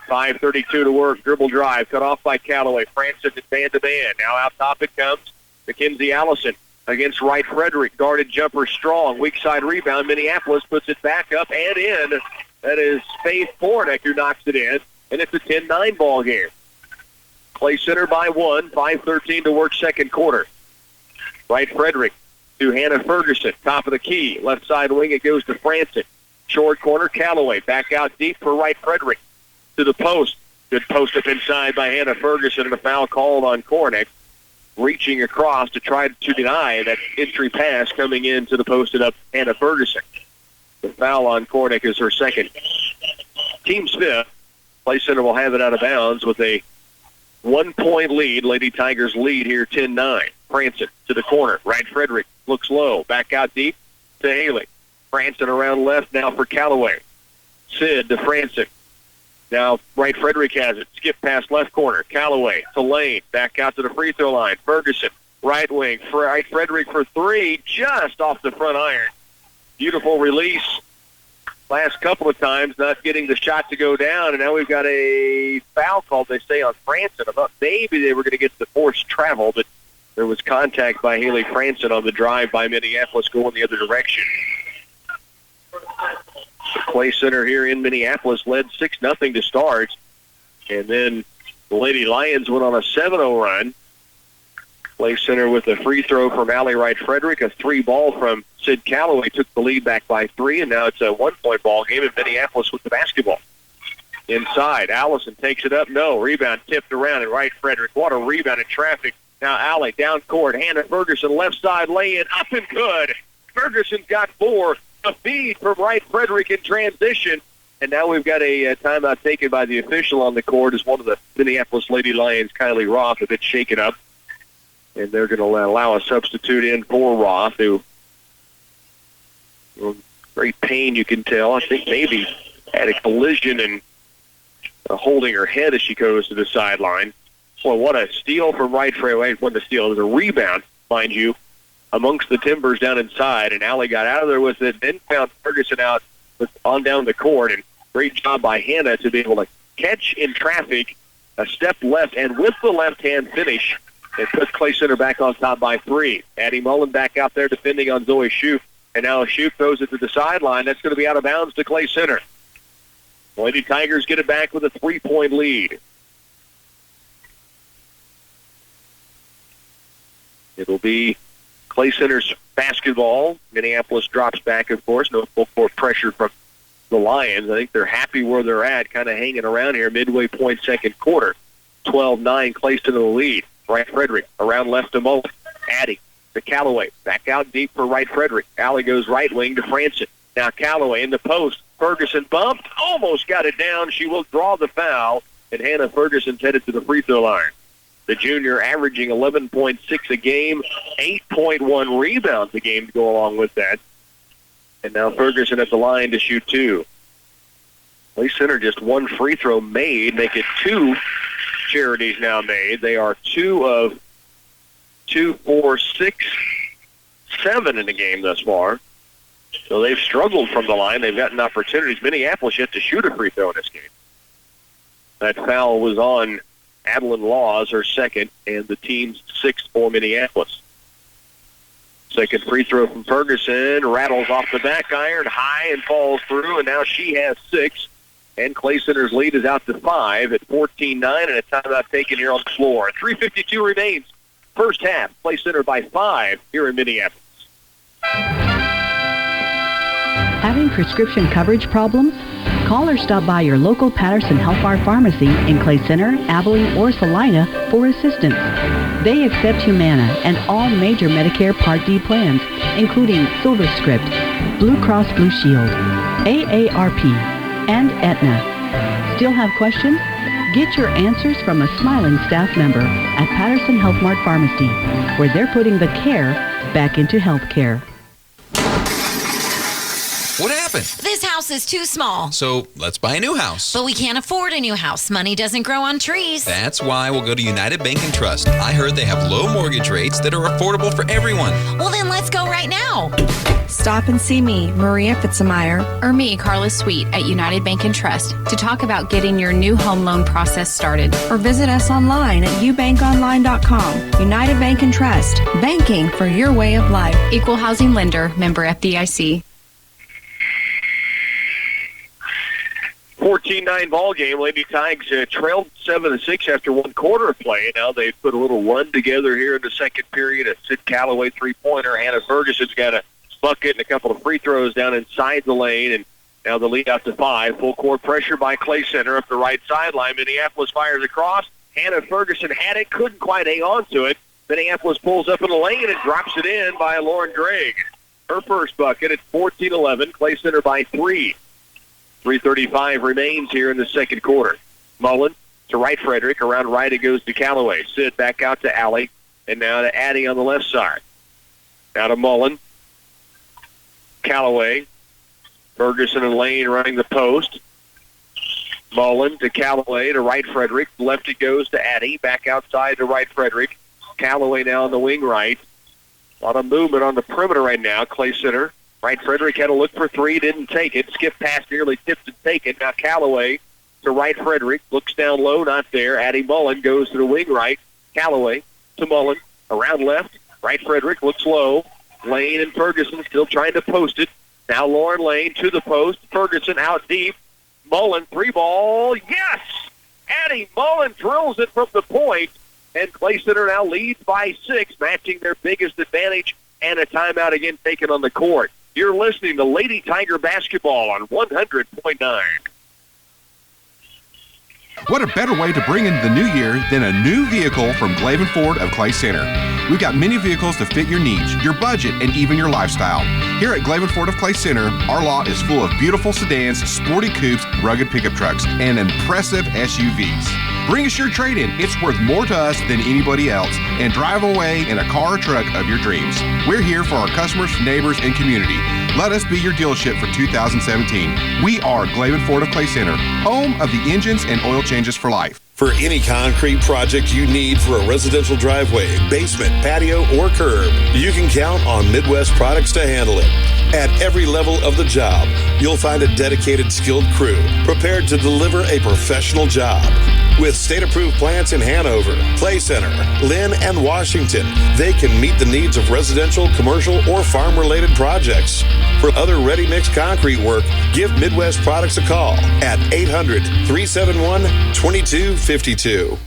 5:32 to work. Dribble drive cut off by Callaway. Francis at man-to-man. Now out top it comes. Mackenzie Allison against Wright Frederick. Guarded jumper strong. Weak side rebound. Minneapolis puts it back up and in. That is Faith Pornick who knocks it in. And it's a 10-9 ball game. Clay Center by 1. 5:13 to work second quarter. Wright Frederick to Hannah Ferguson, top of the key. Left side wing, it goes to Franson. Short corner, Callaway. Back out deep for Wright Frederick. To the post. Good post up inside by Hannah Ferguson, and a foul called on Cornick. Reaching across to try to deny that entry pass coming into the posted up Hannah Ferguson. The foul on Cornick is her second. Team's fifth. Clay Center will have it out of bounds with a 1-point lead. Lady Tigers lead here 10-9. Franson to the corner. Wright Frederick looks low. Back out deep to Haley. Franson around left now for Callaway. Sid to Franson. Now Wright Frederick has it. Skip past left corner. Callaway to Lane. Back out to the free throw line. Ferguson. Right wing. Wright Frederick for 3. Just off the front iron. Beautiful release. Last couple of times not getting the shot to go down, and now we've got a foul called, they say, on Franson. I thought maybe they were going to get the forced travel, but there was contact by Haley Franson on the drive by Minneapolis going the other direction. The Clay Center here in Minneapolis led 6-0 to start, and then the Lady Lions went on a 7-0 run. Clay Center with a free throw from Allie Wright Frederick, a 3-ball from Sid Callaway took the lead back by 3, and now it's a 1-point ball game, and Minneapolis with the basketball. inside. Allison takes it up. No. Rebound tipped around, and Wright Frederick. What a rebound in traffic. Now Alley down court. Hannah Ferguson left side lay-in. Up and good. Ferguson's got 4. A feed from Wright Frederick in transition. And now we've got a timeout taken by the official on the court as one of the Minneapolis Lady Lions, Kylie Roth, a bit shaken up. And they're going to allow a substitute in for Roth, who, great pain, you can tell. I think maybe had a collision and holding her head as she goes to the sideline. Well, what a steal from Wright Frederick. What a steal. It was a rebound, mind you, amongst the Timbers down inside. And Allie got out of there with it, then found Ferguson out on down the court. And great job by Hannah to be able to catch in traffic, a step left, and with the left-hand finish, it puts Clay Center back on top by 3. Addie Mullen back out there defending on Zoe Shoup. And now Shoup throws it to the sideline. That's going to be out of bounds to Clay Center. Lady Tigers get it back with a 3-point lead. It'll be Clay Center's basketball. Minneapolis drops back, of course. No full court pressure from the Lions. I think they're happy where they're at, kind of hanging around here midway point second quarter. 12-9, Clay Center the lead. Wright Frederick around left to Mullen. Addie to Callaway. Back out deep for Wright Frederick. Allie goes right wing to Franson. Now Callaway in the post. Ferguson bumped. Almost got it down. She will draw the foul. And Hannah Ferguson's headed to the free throw line. The junior averaging 11.6 a game, 8.1 rebounds a game to go along with that. And now Ferguson at the line to shoot 2. Clay Center just 1 free throw made, make it 2 Charities now made. They are 2 of 2, 4, 6, 7 in the game thus far. So they've struggled from the line. They've gotten opportunities. Minneapolis yet to shoot a free throw in this game. That foul was on Adeline Laws, her second, and the team's 6th for Minneapolis. Second free throw from Ferguson, rattles off the back iron, high and falls through, and now she has 6. And Clay Center's lead is out to 5 at 14-9, and a timeout taken here on the floor. 3:52 remains. First half, Clay Center by 5 here in Minneapolis. Having prescription coverage problems? Call or stop by your local Patterson Health Bar Pharmacy in Clay Center, Abilene, or Salina for assistance. They accept Humana and all major Medicare Part D plans, including SilverScript, Blue Cross Blue Shield, AARP, and Aetna. Still have questions? Get your answers from a smiling staff member at Patterson Health Mart Pharmacy, where they're putting the care back into healthcare. What happened? This house is too small. So let's buy a new house. But we can't afford a new house. Money doesn't grow on trees. That's why we'll go to United Bank and Trust. I heard they have low mortgage rates that are affordable for everyone. Well, then let's go right now. Stop and see me, Maria Fitzmeyer. Or me, Carla Sweet, at United Bank and Trust to talk about getting your new home loan process started. Or visit us online at ubankonline.com. United Bank and Trust. Banking for your way of life. Equal housing lender, member FDIC. 14-9 ball game. Lady Tigers trailed 7-6 after 1 quarter of play. Now they've put a little run together here in the second period. A Sid Callaway three-pointer. Hannah Ferguson's got a bucket and a couple of free throws down inside the lane. And now the lead out to 5. Full court pressure by Clay Center up the right sideline. Minneapolis fires across. Hannah Ferguson had it, couldn't quite hang on to it. Minneapolis pulls up in the lane and drops it in by Lauren Gregg. Her first bucket at 14-11. Clay Center by 3. 3:35 remains here in the second quarter. Mullen to Wright Frederick. Around right it goes to Callaway. Sid back out to Alley. And now to Addie on the left side. Now to Mullen. Callaway. Ferguson and Lane running the post. Mullen to Callaway to Wright Frederick. Left it goes to Addie. Back outside to Wright Frederick. Callaway now on the wing right. A lot of movement on the perimeter right now. Clay Center. Wright Frederick had a look for 3, didn't take it. Skip past, nearly tipped and taken. Now Callaway to Wright Frederick. Looks down low, not there. Addie Mullen goes to the wing right. Callaway to Mullen. Around left. Wright Frederick looks low. Lane and Ferguson still trying to post it. Now Lauren Lane to the post. Ferguson out deep. Mullen, 3-ball. Yes! Addie Mullen drills it from the point. And Clay Center now leads by 6, matching their biggest advantage. And a timeout again taken on the court. You're listening to Lady Tiger Basketball on 100.9. What a better way to bring in the new year than a new vehicle from Glavin Ford of Clay Center. We've got many vehicles to fit your needs, your budget, and even your lifestyle. Here at Glavin Ford of Clay Center, our lot is full of beautiful sedans, sporty coupes, rugged pickup trucks, and impressive SUVs. Bring us your trade-in. It's worth more to us than anybody else, and drive away in a car or truck of your dreams. We're here for our customers, neighbors, and community. Let us be your dealership for 2017. We are Glavin Ford of Clay Center, home of the engines and oil changes for life. For any concrete project you need for a residential driveway, basement, patio, or curb, you can count on Midwest Products to handle it. At every level of the job, you'll find a dedicated, skilled crew prepared to deliver a professional job. With state-approved plants in Hanover, Clay Center, Lynn, and Washington, they can meet the needs of residential, commercial, or farm-related projects. For other ready-mix concrete work, give Midwest Products a call at 800-371-2252.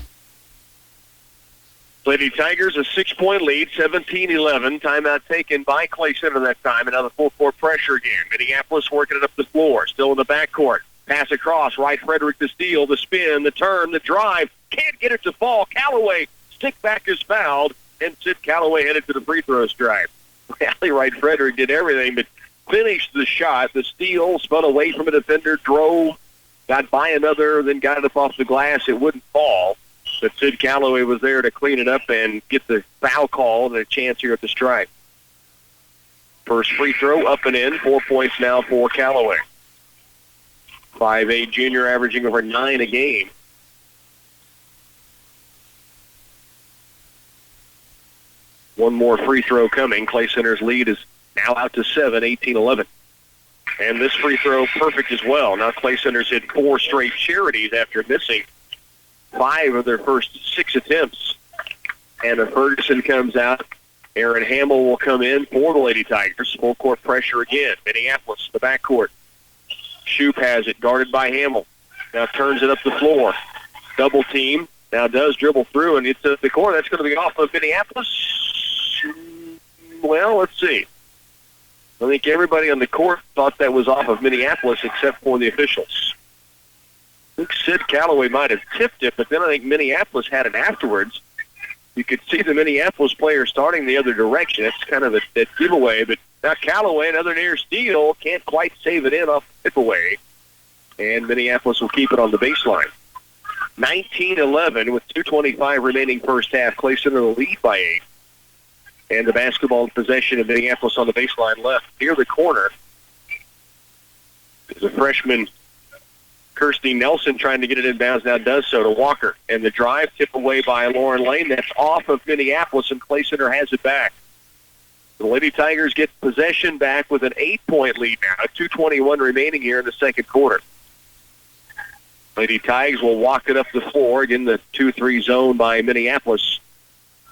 Lady Tigers a 6-point lead, 17-11. Timeout taken by Clay Center that time. Another full-court pressure again. Minneapolis working it up the floor, still in the backcourt. Pass across, right Frederick to steal, the spin, the turn, the drive. Can't get it to fall. Callaway, stick back is fouled, and Sid Callaway headed to the free throw stripe. Allie Wright Frederick did everything but finished the shot. The steal, spun away from a defender, drove, got by another, then got it up off the glass. It wouldn't fall, but Sid Callaway was there to clean it up and get the foul call and a chance here at the stripe. First free throw up and in, 4 points now for Callaway. 5'8" junior averaging over 9 a game. One more free throw coming. Clay Center's lead is now out to 7, 18-11. And this free throw perfect as well. Now Clay Center's hit 4 straight charities after missing 5 of their first 6 attempts. And if Ferguson comes out, Aaron Hamill will come in for the Lady Tigers. Full court pressure again. Minneapolis, the backcourt. Shoup has it, guarded by Hamill. Now turns it up the floor. Double team. Now does dribble through, and it's at the corner. That's going to be off of Minneapolis. Well, let's see. I think everybody on the court thought that was off of Minneapolis except for the officials. I think Sid Callaway might have tipped it, but then I think Minneapolis had it afterwards. You could see the Minneapolis player starting the other direction. It's kind of a giveaway, but now Callaway, another near steal, can't quite save it in off the tip away. And Minneapolis will keep it on the baseline. 19-11 with 2:25 remaining first half. Clay Center the lead by 8. And the basketball in possession of Minneapolis on the baseline left. Near the corner is a freshman, Kirsty Nelson, trying to get it inbounds. Now does so to Walker. And the drive tip away by Lauren Lane. That's off of Minneapolis, and Clay Center has it back. The Lady Tigers get possession back with an 8-point lead now. 2:21 remaining here in the second quarter. Lady Tigers will walk it up the floor. Again, the 2-3 zone by Minneapolis.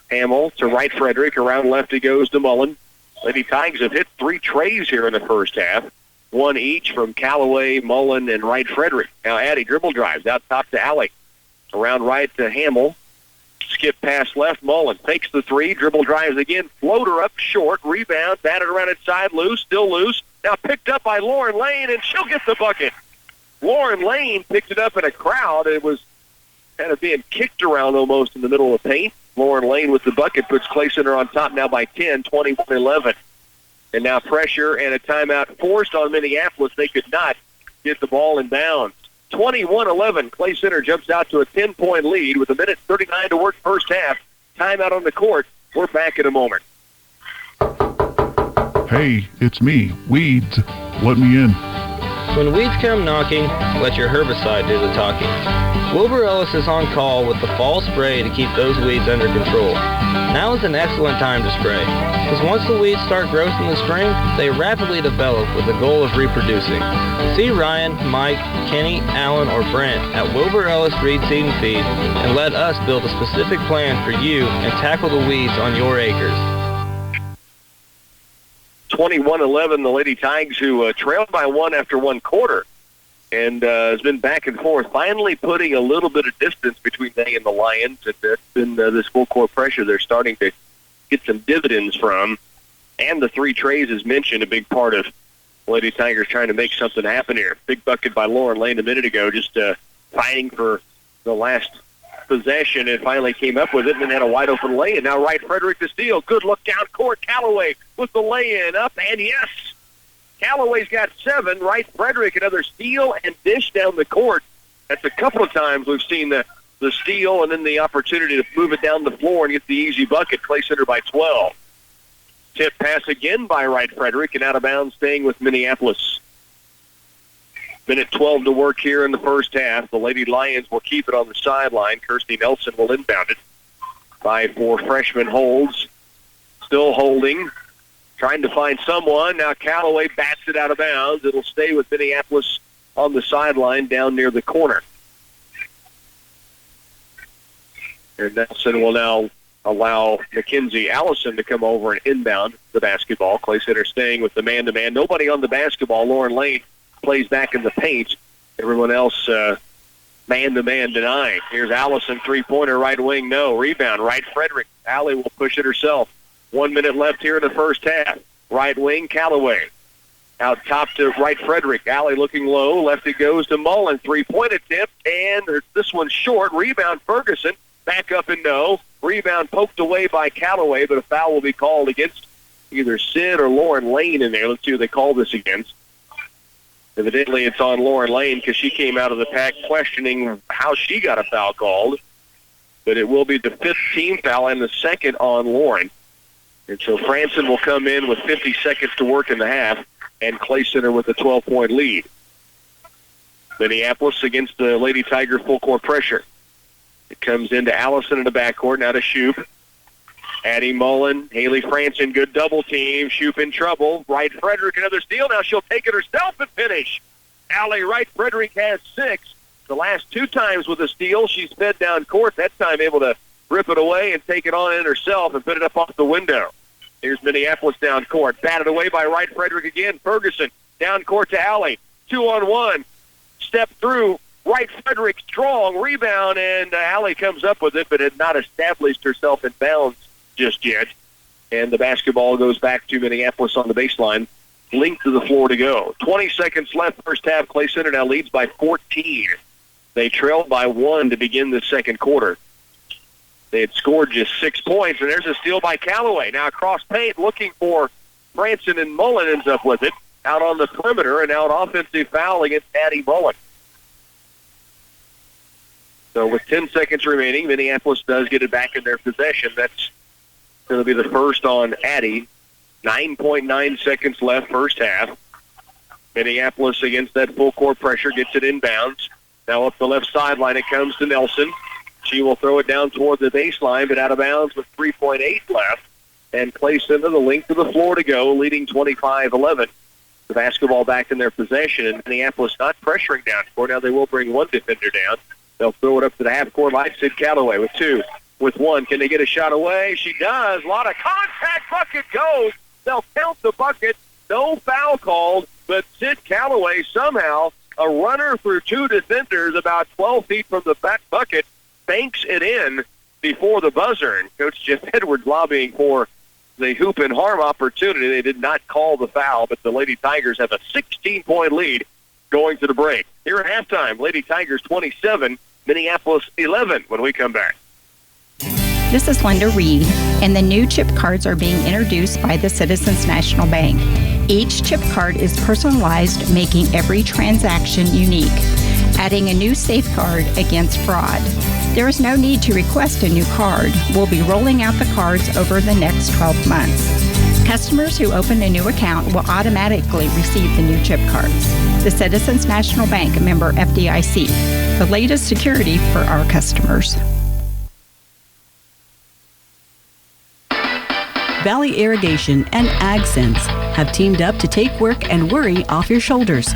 Hamill to right Frederick. Around left he goes to Mullen. Lady Tigers have hit 3 trays here in the first half. 1 each from Callaway, Mullen, and right Frederick. Now Addie dribble drives out top to Alley. Around right to Hamill. Skip pass left. Mullen takes the 3. Dribble drives again. Floater up short. Rebound. Batted around its side. Loose. Still loose. Now picked up by Lauren Lane, and she'll get the bucket. Lauren Lane picked it up in a crowd. It was kind of being kicked around almost in the middle of the paint. Lauren Lane with the bucket puts Clay Center on top now by 10, 21-11. And now pressure and a timeout forced on Minneapolis. They could not get the ball in bounds. 21-11. Clay Center jumps out to a 10-point lead with 1:39 to work first half. Timeout on the court. We're back in a moment. Hey, it's me, Weeds. Let me in. When weeds come knocking, let your herbicide do the talking. Wilbur Ellis is on call with the fall spray to keep those weeds under control. Now is an excellent time to spray, because once the weeds start growth in the spring, they rapidly develop with the goal of reproducing. See Ryan, Mike, Kenny, Alan, or Brent at Wilbur Ellis Reed Seed and Feed, and let us build a specific plan for you and tackle the weeds on your acres. 21-11, the Lady Tigers, who trailed by 1 after 1 quarter, and has been back and forth, finally putting a little bit of distance between they and the Lions. It's been this full court pressure they're starting to get some dividends from, and the 3 trays, as mentioned, a big part of Lady Tigers trying to make something happen here. Big bucket by Lauren Lane a minute ago, just fighting for the last possession and finally came up with it and then had a wide open lay. And now Wright Frederick to steal. Good look down court. Callaway with the lay-in up, and yes, Callaway's got 7. Wright Frederick another steal and dish down the court. That's a couple of times we've seen the steal and then the opportunity to move it down the floor and get the easy bucket. Clay Center by 12. Tip pass again by Wright Frederick and out of bounds, staying with Minneapolis. Minute 12 to work here in the first half. The Lady Lions will keep it on the sideline. Kirsty Nelson will inbound it. 5'4" freshman holds. Still holding. Trying to find someone. Now Callaway bats it out of bounds. It'll stay with Minneapolis on the sideline down near the corner. And Nelson will now allow Mackenzie Allison to come over and inbound the basketball. Clay Center staying with the man-to-man. Nobody on the basketball. Lauren Lane plays back in the paint. Everyone else man-to-man denying. Here's Allison, three-pointer, right wing, no. Rebound, Wright Frederick. Allie will push it herself. 1 minute left here in the first half. Right wing, Callaway. Out top to Wright Frederick. Allie looking low. Left it goes to Mullen. Three-point attempt, and this one's short. Rebound, Ferguson. Back up and no. Rebound poked away by Callaway, but a foul will be called against either Sid or Lauren Lane in there. Let's see who they call this against. Evidently, it's on Lauren Lane because she came out of the pack questioning how she got a foul called. But it will be the 15th foul and the second on Lauren. And so Franson will come in with 50 seconds to work in the half, and Clay Center with a 12-point lead. Minneapolis against the Lady Tiger full-court pressure. It comes into Allison in the backcourt, now to Shoup. Addie Mullen, Haley Franson, good double team. Shoup in trouble. Wright Frederick, another steal. Now she'll take it herself and finish. Allie Wright Frederick has 6. The last 2 times with a steal, she's fed down court. That time able to rip it away and take it on in herself and put it up off the window. Here's Minneapolis down court. Batted away by Wright Frederick again. Ferguson down court to Allie. 2-on-1. Step through. Wright Frederick strong. Rebound, and Allie comes up with it, but had not established herself in bounds just yet. And the basketball goes back to Minneapolis on the baseline. Length of the floor to go. 20 seconds left first half. Clay Center now leads by 14. They trailed by 1 to begin the second quarter. They had scored just 6 points, and there's a steal by Callaway. Now across paint looking for Franson, and Mullen ends up with it. Out on the perimeter, and out offensive foul against Addie Mullen. So with 10 seconds remaining, Minneapolis does get it back in their possession. That's going to be the first on Addie. 9.9 seconds left first half. Minneapolis against that full court pressure gets it inbounds. Now up the left sideline it comes to Nelson. She will throw it down toward the baseline, but out of bounds with 3.8 left. And Clay Center the length of the floor to go, leading 25-11. The basketball back in their possession, and Minneapolis not pressuring down court. Now they will bring one defender down. They'll throw it up to the half-court line. Sid Callaway with 2. With 1, can they get a shot away? She does. A lot of contact. Bucket goes. They'll count the bucket. No foul called, but Sid Callaway somehow, a runner through 2 defenders about 12 feet from the back bucket, banks it in before the buzzer. And Coach Jeff Edwards lobbying for the hoop and harm opportunity. They did not call the foul, but the Lady Tigers have a 16-point lead going to the break. Here at halftime, Lady Tigers 27, Minneapolis 11 when we come back. This is Linda Reed, and the new chip cards are being introduced by the Citizens National Bank. Each chip card is personalized, making every transaction unique, adding a new safeguard against fraud. There is no need to request a new card. We'll be rolling out the cards over the next 12 months. Customers who open a new account will automatically receive the new chip cards. The Citizens National Bank, member FDIC, the latest security for our customers. Valley Irrigation and AgSense have teamed up to take work and worry off your shoulders.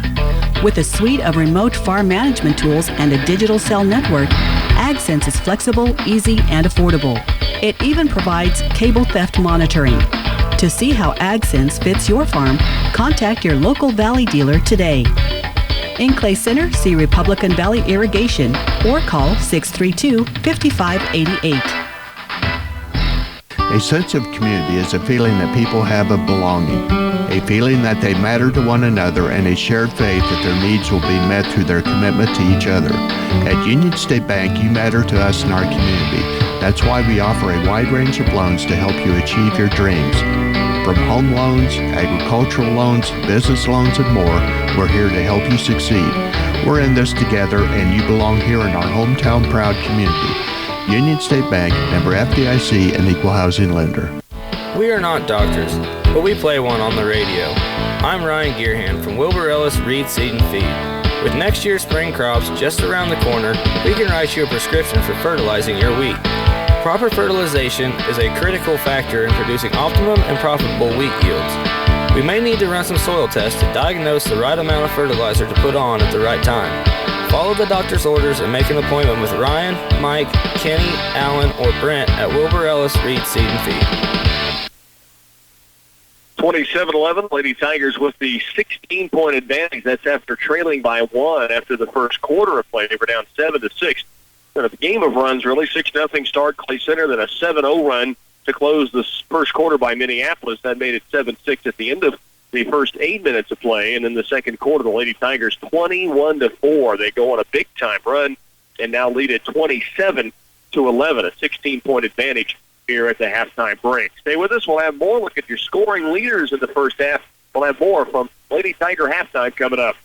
With a suite of remote farm management tools and a digital cell network, AgSense is flexible, easy, and affordable. It even provides cable theft monitoring. To see how AgSense fits your farm, contact your local Valley dealer today. In Clay Center, see Republican Valley Irrigation or call 632-5588. A sense of community is a feeling that people have of belonging, a feeling that they matter to one another, and a shared faith that their needs will be met through their commitment to each other. At Union State Bank, you matter to us and our community. That's why we offer a wide range of loans to help you achieve your dreams. From home loans, agricultural loans, business loans, and more, we're here to help you succeed. We're in this together, and you belong here in our hometown proud community. Union State Bank, member FDIC, and equal housing lender. We are not doctors, but we play one on the radio. I'm Ryan Gearhand from Wilbur Ellis Reed Seed and Feed. With next year's spring crops just around the corner, we can write you a prescription for fertilizing your wheat. Proper fertilization is a critical factor in producing optimum and profitable wheat yields. We may need to run some soil tests to diagnose the right amount of fertilizer to put on at the right time. Follow the doctor's orders and make an appointment with Ryan, Mike, Kenny, Alan, or Brent at Wilbur Ellis Reed Seed and Feed. 27-11, Lady Tigers with the 16-point advantage. That's after trailing by 1 after the first quarter of play. They were down 7-6. Then a game of runs, really 6-0 start, Clay Center, then a 7-0 run to close the first quarter by Minneapolis. That made it 7-6 at the end of the first 8 minutes of play. And then the second quarter, the Lady Tigers 21-4. They go on a big-time run and now lead at 27-11, a 16-point advantage here at the halftime break. Stay with us. We'll have more. Look at your scoring leaders in the first half. We'll have more from Lady Tiger halftime coming up.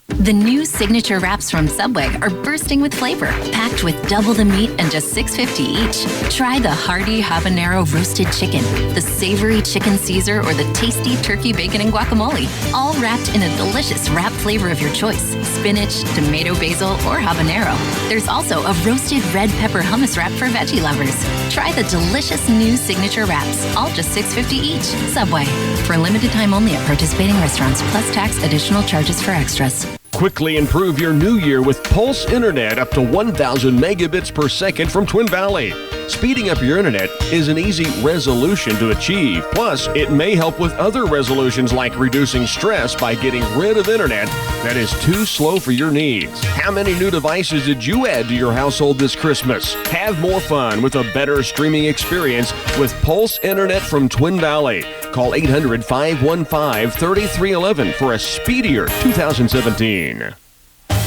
The new signature wraps from Subway are bursting with flavor, packed with double the meat and just $6.50 each. Try the hearty habanero roasted chicken, the savory chicken Caesar, or the tasty turkey bacon and guacamole, all wrapped in a delicious wrap flavor of your choice: spinach, tomato basil, or habanero. There's also a roasted red pepper hummus wrap for veggie lovers. Try the delicious new signature wraps, all just $6.50 each. Subway. For a limited time only at participating restaurants, plus tax, additional charges for extras. Quickly improve your new year with Pulse Internet up to 1,000 megabits per second from Twin Valley. Speeding up your internet is an easy resolution to achieve. Plus, it may help with other resolutions like reducing stress by getting rid of internet that is too slow for your needs. How many new devices did you add to your household this Christmas? Have more fun with a better streaming experience with Pulse Internet from Twin Valley. Call 800-515-3311 for a speedier 2017.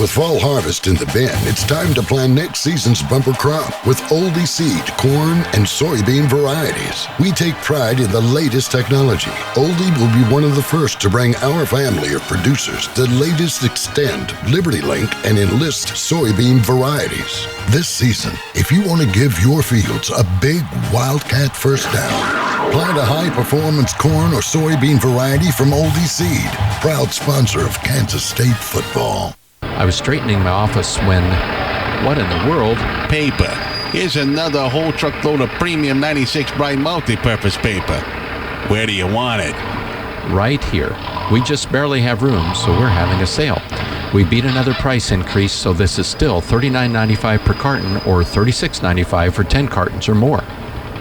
With fall harvest in the bin, it's time to plan next season's bumper crop with Oldie seed, corn, and soybean varieties. We take pride in the latest technology. Oldie will be one of the first to bring our family of producers the latest Extend, LibertyLink, and Enlist soybean varieties. This season, if you want to give your fields a big Wildcat first down, plant a high-performance corn or soybean variety from Oldie Seed, proud sponsor of Kansas State football. I was straightening my office when, what in the world? Paper. Here's another whole truckload of premium 96 Bright multi-purpose paper. Where do you want it? Right here. We just barely have room, so we're having a sale. We beat another price increase, so this is still $39.95 per carton or $36.95 for 10 cartons or more.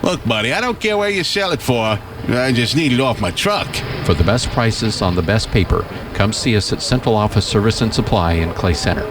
Look, buddy, I don't care where you sell it for. I just need it off my truck. For the best prices on the best paper, come see us at Central Office Service and Supply in Clay Center.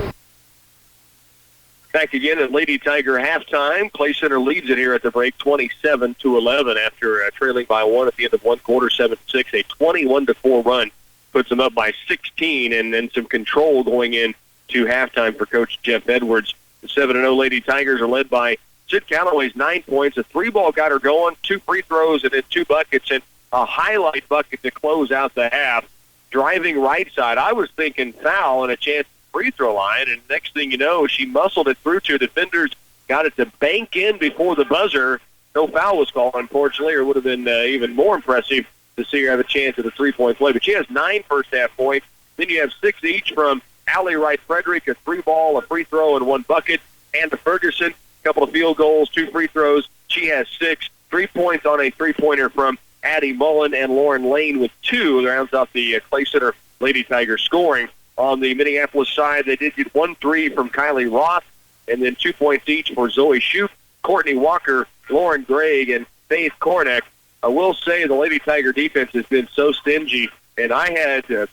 Back again at Lady Tiger halftime. Clay Center leads it here at the break, 27-11 after trailing by 1 at the end of one quarter, 7-6. A 21-4 run puts them up by 16, and then some control going in to halftime for Coach Jeff Edwards. The 7-0 Lady Tigers are led by Sid Calloway's 9 points. A 3-ball got her going, 2 free throws, and then 2 buckets, and a highlight bucket to close out the half. Driving right side, I was thinking foul and a chance at the free throw line, and next thing you know, she muscled it through 2 defenders, got it to bank in before the buzzer. No foul was called, unfortunately, or it would have been even more impressive to see her have a chance at a 3-point play. But she has 9 first-half points. Then you have 6 each from Allie Wright-Frederick, a 3-ball, a free throw, and 1 bucket. Anna Ferguson, a couple of field goals, 2 free throws. She has 6. 3 points on a 3-pointer from Addie Mullen, and Lauren Lane with 2. Rounds out the Clay Center Lady Tigers scoring. On the Minneapolis side, they did get 1 3 from Kylie Roth, and then 2 points each for Zoe Shoup, Courtney Walker, Lauren Gregg, and Faith Kornick. I will say the Lady Tiger defense has been so stingy, and I had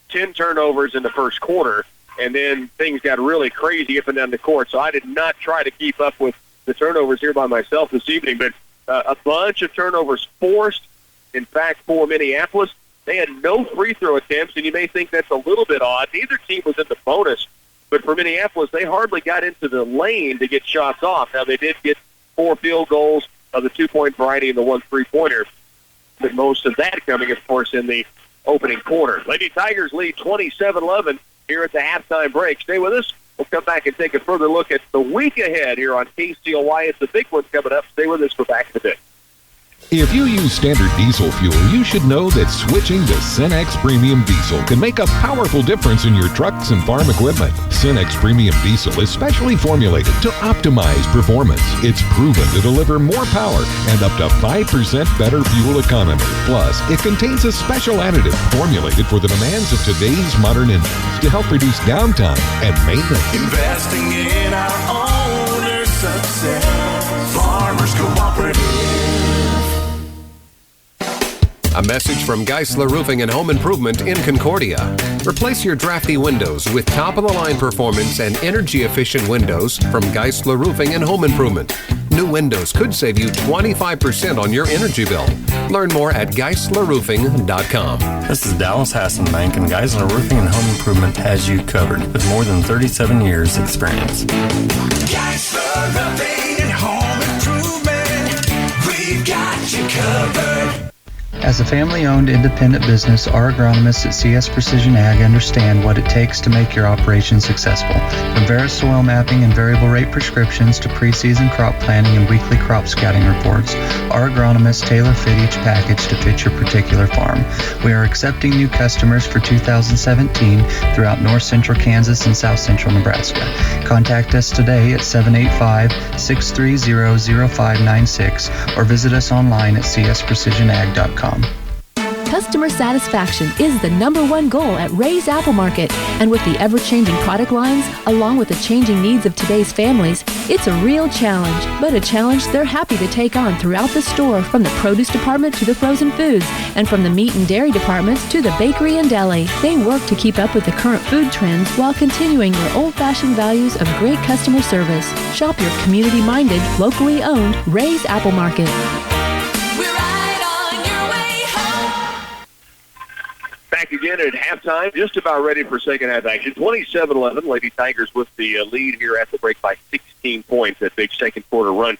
10 turnovers in the first quarter, and then things got really crazy up and down the court, so I did not try to keep up with the turnovers here by myself this evening, but a bunch of turnovers forced. In fact, for Minneapolis, they had no free throw attempts, and you may think that's a little bit odd. Neither team was in the bonus, but for Minneapolis, they hardly got into the lane to get shots off. Now, they did get 4 field goals of the 2-point variety and the 1 3-pointer, but most of that coming, of course, in the opening quarter. Lady Tigers lead 27-11 here at the halftime break. Stay with us. We'll come back and take a further look at the week ahead here on KCLY. It's the big one coming up. Stay with us for Back in the Day. If you use standard diesel fuel, you should know that switching to Cenex Premium Diesel can make a powerful difference in your trucks and farm equipment. Cenex Premium Diesel is specially formulated to optimize performance. It's proven to deliver more power and up to 5% better fuel economy. Plus, it contains a special additive formulated for the demands of today's modern engines to help reduce downtime and maintenance. Investing in our owner's success. Farmers Cooperative. A message from Geisler Roofing and Home Improvement in Concordia. Replace your drafty windows with top-of-the-line performance and energy-efficient windows from Geisler Roofing and Home Improvement. New windows could save you 25% on your energy bill. Learn more at GeislerRoofing.com. This is Dallas Hassenbank, and Geisler Roofing and Home Improvement has you covered with more than 37 years experience. Geisler Roofing and Home Improvement, we've got you covered. As a family-owned independent business, our agronomists at CS Precision Ag understand what it takes to make your operation successful. From Veris soil mapping and variable rate prescriptions to pre-season crop planning and weekly crop scouting reports, our agronomists tailor-fit each package to fit your particular farm. We are accepting new customers for 2017 throughout north central Kansas and south central Nebraska. Contact us today at 785-630-0596 or visit us online at csprecisionag.com. Customer satisfaction is the #1 goal at Ray's Apple Market, and with the ever-changing product lines, along with the changing needs of today's families, it's a real challenge, but a challenge they're happy to take on throughout the store, from the produce department to the frozen foods, and from the meat and dairy departments to the bakery and deli. They work to keep up with the current food trends while continuing their old-fashioned values of great customer service. Shop your community-minded, locally owned Ray's Apple Market. Back again at halftime, just about ready for second half action. 27-11, Lady Tigers with the lead here at the break by 16 points. That big second quarter run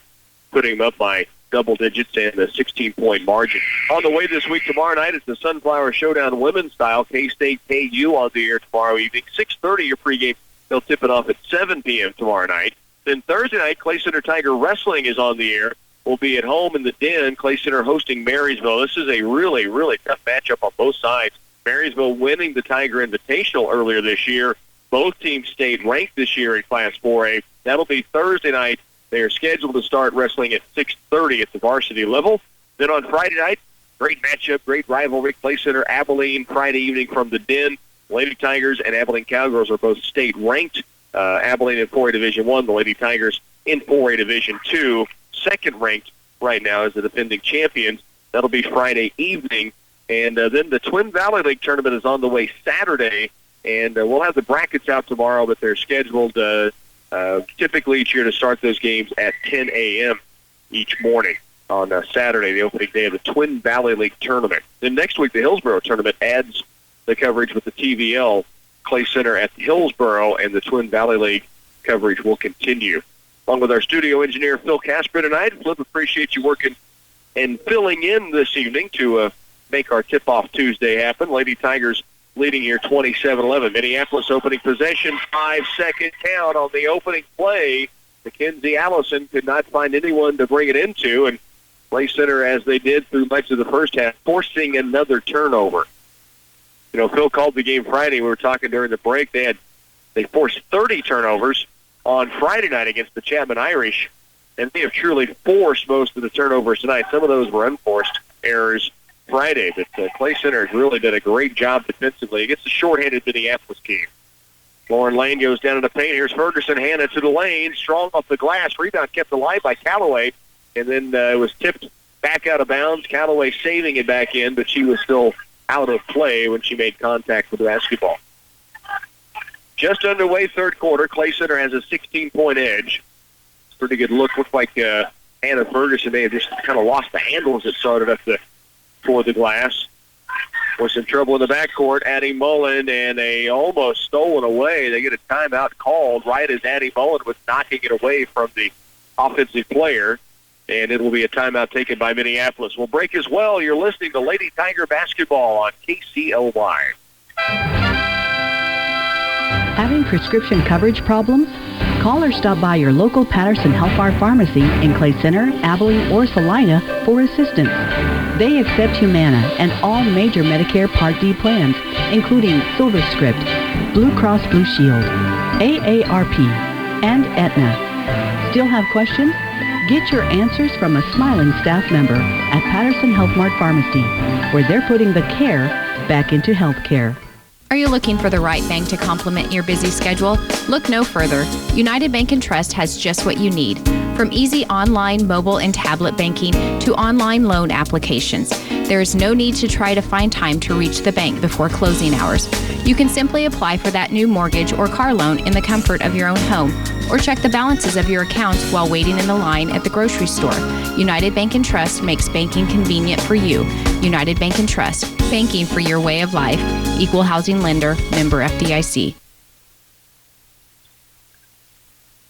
putting them up by double digits and a 16-point margin. On the way this week, tomorrow night, it's the Sunflower Showdown women's style. K-State KU on the air tomorrow evening. 6:30 your pregame. They'll tip it off at 7 p.m. tomorrow night. Then Thursday night, Clay Center Tiger Wrestling is on the air. We'll be at home in the Den. Clay Center hosting Marysville. This is a really, really tough matchup on both sides. Marysville winning the Tiger Invitational earlier this year. Both teams stayed ranked this year in Class 4A. That'll be Thursday night. They are scheduled to start wrestling at 6:30 at the varsity level. Then on Friday night, great matchup, great rivalry. Clay Center, Abilene, Friday evening from the Den. Lady Tigers and Abilene Cowgirls are both state ranked. Abilene in 4A Division I, the Lady Tigers in 4A Division II. Second ranked right now as the defending champions. That'll be Friday evening. And then the Twin Valley League tournament is on the way Saturday, and we'll have the brackets out tomorrow, but they're scheduled typically each year to start those games at 10 a.m. each morning on Saturday, the opening day of the Twin Valley League tournament. Then next week, the Hillsborough tournament adds the coverage with the TVL, Clay Center at Hillsborough, and the Twin Valley League coverage will continue. Along with our studio engineer, Phil Casper, tonight. Flip, appreciate you working and filling in this evening to make our tip-off Tuesday happen. Lady Tigers leading here 27-11. Minneapolis opening possession, 5-second count on the opening play. Mackenzie Allison could not find anyone to bring it into, and Clay Center, as they did through much of the first half, forcing another turnover. You know, Phil called the game Friday. We were talking during the break. They forced 30 turnovers on Friday night against the Chapman Irish, and they have truly forced most of the turnovers tonight. Some of those were unforced errors Friday, but Clay Center has really done a great job defensively against the short-handed Minneapolis team. Lauren Lane goes down in the paint. Here's Ferguson, hand it to the lane. Strong off the glass. Rebound kept alive by Callaway, and then it was tipped back out of bounds. Callaway saving it back in, but she was still out of play when she made contact with the basketball. Just underway third quarter. Clay Center has a 16-point edge. Pretty good look. Looks like Hannah Ferguson may have just kind of lost the handle as it started up toward the glass. Was in trouble in the backcourt. Addie Mullen, and they almost stolen away. They get a timeout called right as Addie Mullen was knocking it away from the offensive player, and it will be a timeout taken by Minneapolis. We'll break as well. You're listening to Lady Tiger Basketball on KCLY. Having prescription coverage problems? Call or stop by your local Patterson Health Mart Pharmacy in Clay Center, Abilene, or Salina for assistance. They accept Humana and all major Medicare Part D plans, including SilverScript, Blue Cross Blue Shield, AARP, and Aetna. Still have questions? Get your answers from a smiling staff member at Patterson Health Mart Pharmacy, where they're putting the care back into healthcare. Are you looking for the right bank to complement your busy schedule? Look no further. United Bank and Trust has just what you need. From easy online, mobile, and tablet banking to online loan applications, there is no need to try to find time to reach the bank before closing hours. You can simply apply for that new mortgage or car loan in the comfort of your own home, or check the balances of your accounts while waiting in the line at the grocery store. United Bank and Trust makes banking convenient for you. United Bank and Trust, banking for your way of life. Equal housing lender, member FDIC.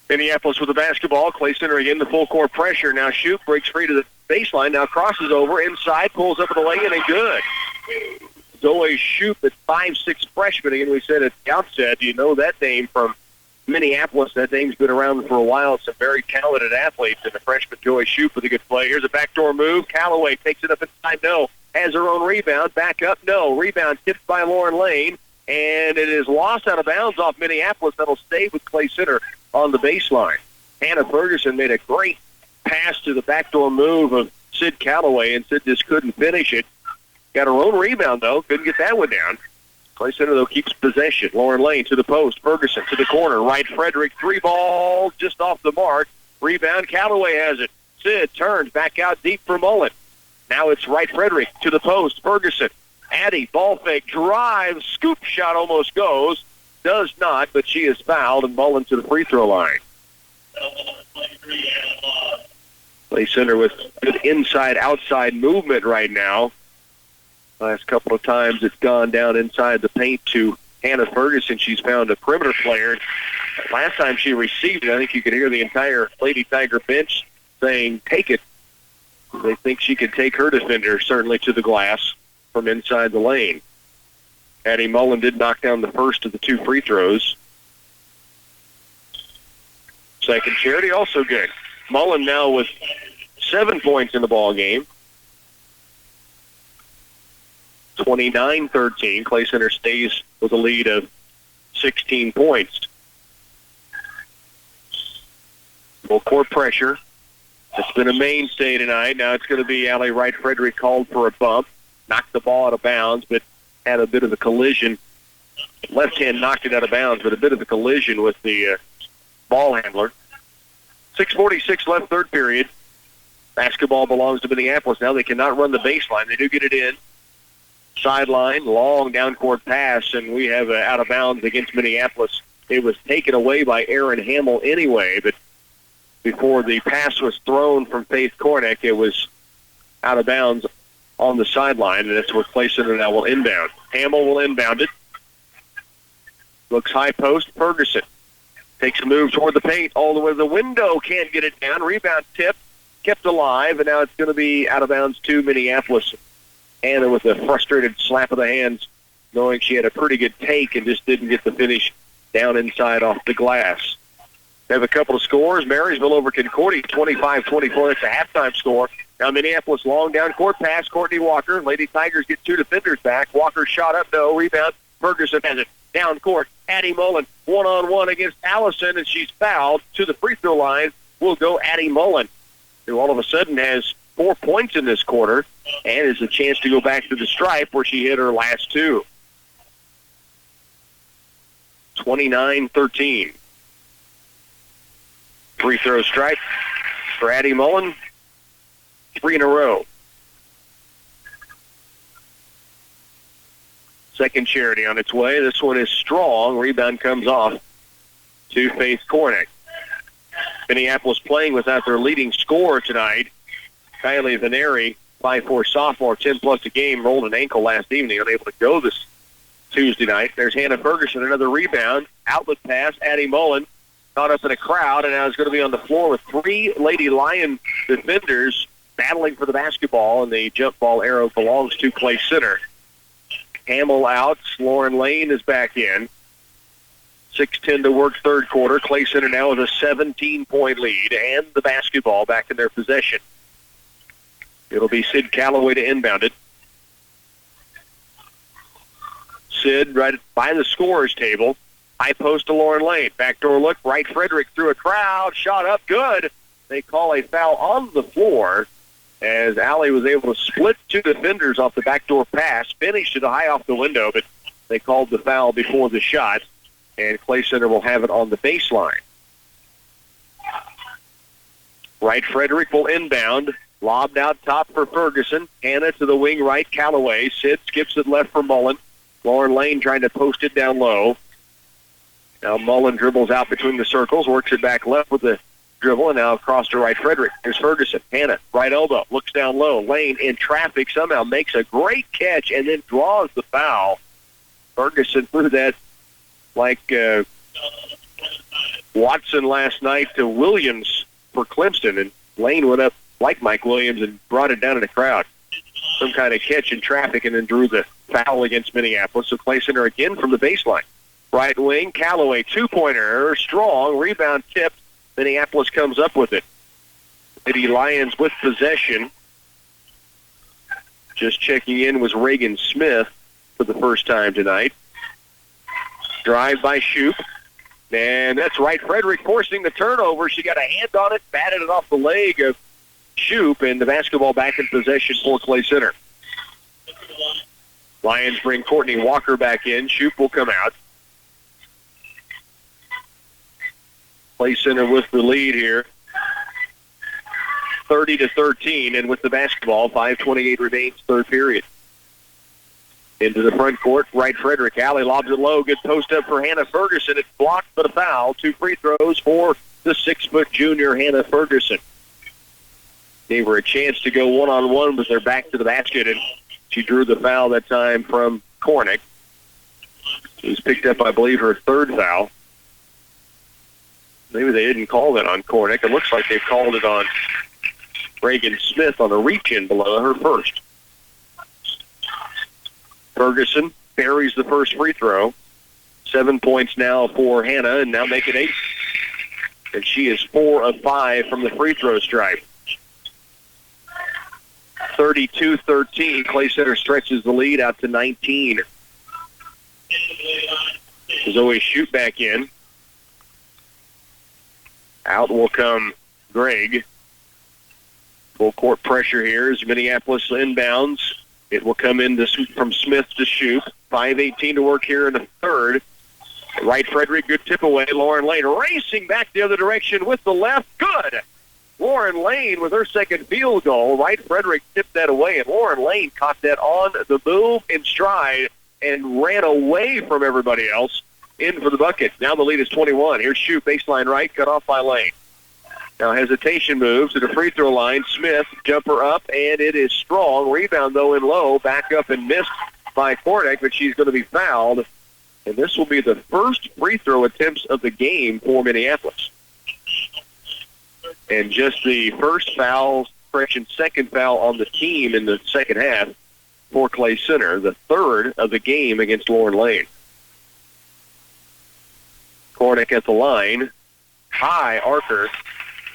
Minneapolis with the basketball. Clay Center again, the full court pressure. Now Shoop breaks free to the baseline. Now crosses over inside, pulls up at the lay-in, and good. Zoe Shoop, at 5'6" freshman. Again, we said at the outset, you know that name from Minneapolis. That name's been around for a while. Some very talented athletes, and the freshman Zoe Shoop with a good play. Here's a backdoor move. Callaway takes it up inside. No. Has her own rebound. Back up. No. Rebound tipped by Lauren Lane, and it is lost out of bounds off Minneapolis. That'll stay with Clay Center on the baseline. Hannah Ferguson made a great pass to the backdoor move of Sid Callaway, and Sid just couldn't finish it. Got her own rebound, though. Couldn't get that one down. Clay Center, though, keeps possession. Lauren Lane to the post. Ferguson to the corner. Right Frederick. 3 ball just off the mark. Rebound. Callaway has it. Sid turns back out deep for Mullen. Now it's Right Frederick to the post. Ferguson. Addie, ball fake, drive, scoop shot almost goes. Does not, but she is fouled, and Mullen to the free throw line. Clay Center with good inside-outside movement right now. Last couple of times it's gone down inside the paint to Hannah Ferguson. She's found a perimeter player. Last time she received it, I think you could hear the entire Lady Tiger bench saying, take it. They think she can take her defender certainly to the glass from inside the lane. Addie Mullen did knock down the first of the 2 free throws. Second charity also good. Mullen now with 7 points in the ball game. 29-13. Clay Center stays with a lead of 16 points. Full court pressure. It's been a mainstay tonight. Now it's going to be Allie Wright Frederick called for a bump. Knocked the ball out of bounds, but had a bit of a collision. Left hand knocked it out of bounds, but a bit of a collision with the ball handler. 6:46 left, third period. Basketball belongs to Minneapolis. Now they cannot run the baseline. They do get it in. Sideline, long down court pass, and we have out of bounds against Minneapolis. It was taken away by Erin Hamill anyway, but before the pass was thrown from Faith Kornick, it was out of bounds on the sideline, and that's where Clay Center now will inbound. Hamill will inbound it. Looks high post. Ferguson takes a move toward the paint all the way to the window. Can't get it down. Rebound tip. Kept alive, and now it's going to be out of bounds to Minneapolis. Anna with a frustrated slap of the hands, knowing she had a pretty good take and just didn't get the finish down inside off the glass. They have a couple of scores. Marysville over Concordia, 25-24. That's a halftime score. Now Minneapolis, long down court pass. Courtney Walker. Lady Tigers get 2 defenders back. Walker shot up, no. Rebound. Ferguson has it. Down court. Addie Mullen, one-on-one against Allison, and she's fouled. To the free throw line will go Addie Mullen, who all of a sudden has 4 points in this quarter and is a chance to go back to the stripe where she hit her last 2. 29-13. Free throw stripe for Addie Mullen. 3 in a row. Second charity on its way. This one is strong. Rebound comes off to Faith Kornick. Minneapolis playing without their leading scorer tonight. Kylie Veneri, 5'4" sophomore, 10-plus a game, rolled an ankle last evening, unable to go this Tuesday night. There's Hannah Ferguson, another rebound. Outlet pass, Addie Mullen, caught up in a crowd, and now is going to be on the floor with 3 Lady Lion defenders battling for the basketball, and the jump ball arrow belongs to Clay Center. Hamill out. Lauren Lane is back in. 6:10 to work third quarter. Clay Center now with a 17-point lead, and the basketball back in their possession. It'll be Sid Calloway to inbound it. Sid right by the scorer's table. High post to Lauren Lane. Backdoor look. Wright Frederick through a crowd. Shot up good. They call a foul on the floor as Allie was able to split 2 defenders off the backdoor pass. Finished it high off the window, but they called the foul before the shot. And Clay Center will have it on the baseline. Wright Frederick will inbound. Lobbed out top for Ferguson. Hannah to the wing right. Calloway. Sid skips it left for Mullen. Lauren Lane trying to post it down low. Now Mullen dribbles out between the circles, works it back left with the dribble, and now across to Wright Frederick. Here's Ferguson. Hannah, right elbow, looks down low. Lane in traffic somehow makes a great catch and then draws the foul. Ferguson threw that like Watson last night to Williams for Clemson, and Lane went up like Mike Williams and brought it down in the crowd. Some kind of catch in traffic and then drew the foul against Minneapolis. So Clay Center again from the baseline. Right wing, Calloway, 2-pointer, strong, rebound tipped. Minneapolis comes up with it. Lady Lions with possession. Just checking in was Reagan Smith for the first time tonight. Drive by Shoup. And that's Wright Frederick forcing the turnover. She got a hand on it, batted it off the leg of Shoup, and the basketball back in possession for Clay Center. Lions bring Courtney Walker back in. Shoup will come out. Clay Center with the lead here, 30-13, and with the basketball, 5:28 remains, third period. Into the front court, Wright Frederick. Allie lobs it low, good post up for Hannah Ferguson. It's blocked, but a foul. 2 free throws for the 6-foot junior Hannah Ferguson. Gave her a chance to go one-on-one with her back to the basket, and she drew the foul that time from Cornick. It was picked up, I believe, her third foul. Maybe they didn't call that on Cornick. It looks like they've called it on Reagan Smith on a reach-in below her first. Ferguson buries the first free throw. 7 points now for Hannah, and now make it 8. And she is 4 of 5 from the free throw stripe. 32-13. Clay Center stretches the lead out to 19. Zoe Shoup back in. Out will come Greg. Full court pressure here as Minneapolis inbounds. It will come in from Smith to Shoup. 5:18 to work here in the third. Wright Frederick, good tip away. Lauren Lane racing back the other direction with the left. Good. Lauren Lane with her second field goal. Wright Frederick tipped that away, and Lauren Lane caught that on the move in stride and ran away from everybody else in for the bucket. Now the lead is 21. Here's Shoup, baseline right, cut off by Lane. Now hesitation moves to the free throw line. Smith, jumper up, and it is strong. Rebound, though, in low. Back up and missed by Cornick, but she's going to be fouled. And this will be the first free throw attempts of the game for Minneapolis. And just the first foul, second foul on the team in the second half for Clay Center. The third of the game against Lauren Lane. Cornick at the line. High archer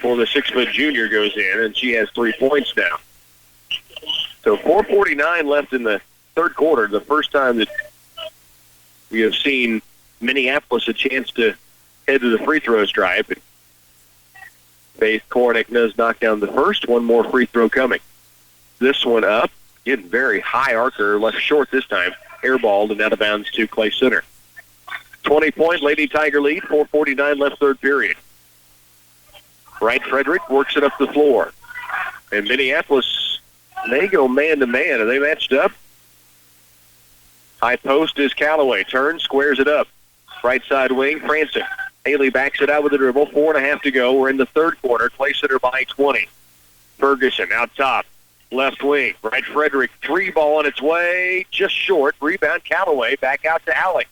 for the 6-foot junior goes in, and she has 3 points now. So 4:49 left in the third quarter, the first time that we have seen Minneapolis a chance to head to the free throw stripe. Faith Cornick does knock down the first. One more free throw coming. This one up. Getting very high archer, left short this time. Airballed and out of bounds to Clay Center. 20-point Lady Tiger lead, 4:49 left third period. Wright Frederick works it up the floor. And Minneapolis, they go man-to-man. Are they matched up? High post is Calloway. Turns, squares it up. Right side wing, Franson. Haley backs it out with the dribble. 4.5 to go. We're in the third quarter. Clay Center by 20. Ferguson out top. Left wing. Right Frederick. 3 ball on its way. Just short. Rebound Callaway. Back out to Alley.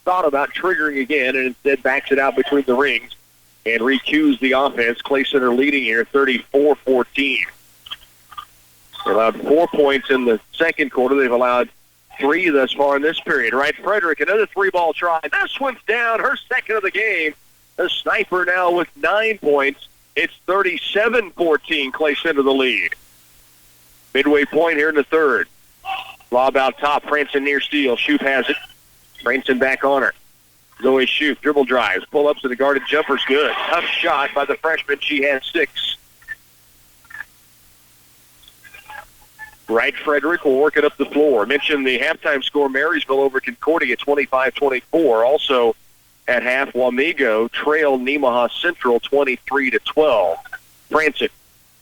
Thought about triggering again and instead backs it out between the rings and recues the offense. Clay Center leading here 34-14. They allowed 4 points in the second quarter. They've allowed 3 thus far in this period. Right Frederick, another 3-ball try. This one's down. Her second of the game. The sniper now with 9 points. It's 37-14. Clay Center the lead. Midway point here in the third. Lob out top. Franson near steal. Shoup has it. Franson back on her. Zoe Shoup. Dribble drives. Pull up to the guarded jumper's good. Tough shot by the freshman. She has 6. Right Frederick will work it up the floor. Mentioned the halftime score, Marysville over Concordia 25-24. Also at half, Wamego trailed Nemaha Central 23-12. Franson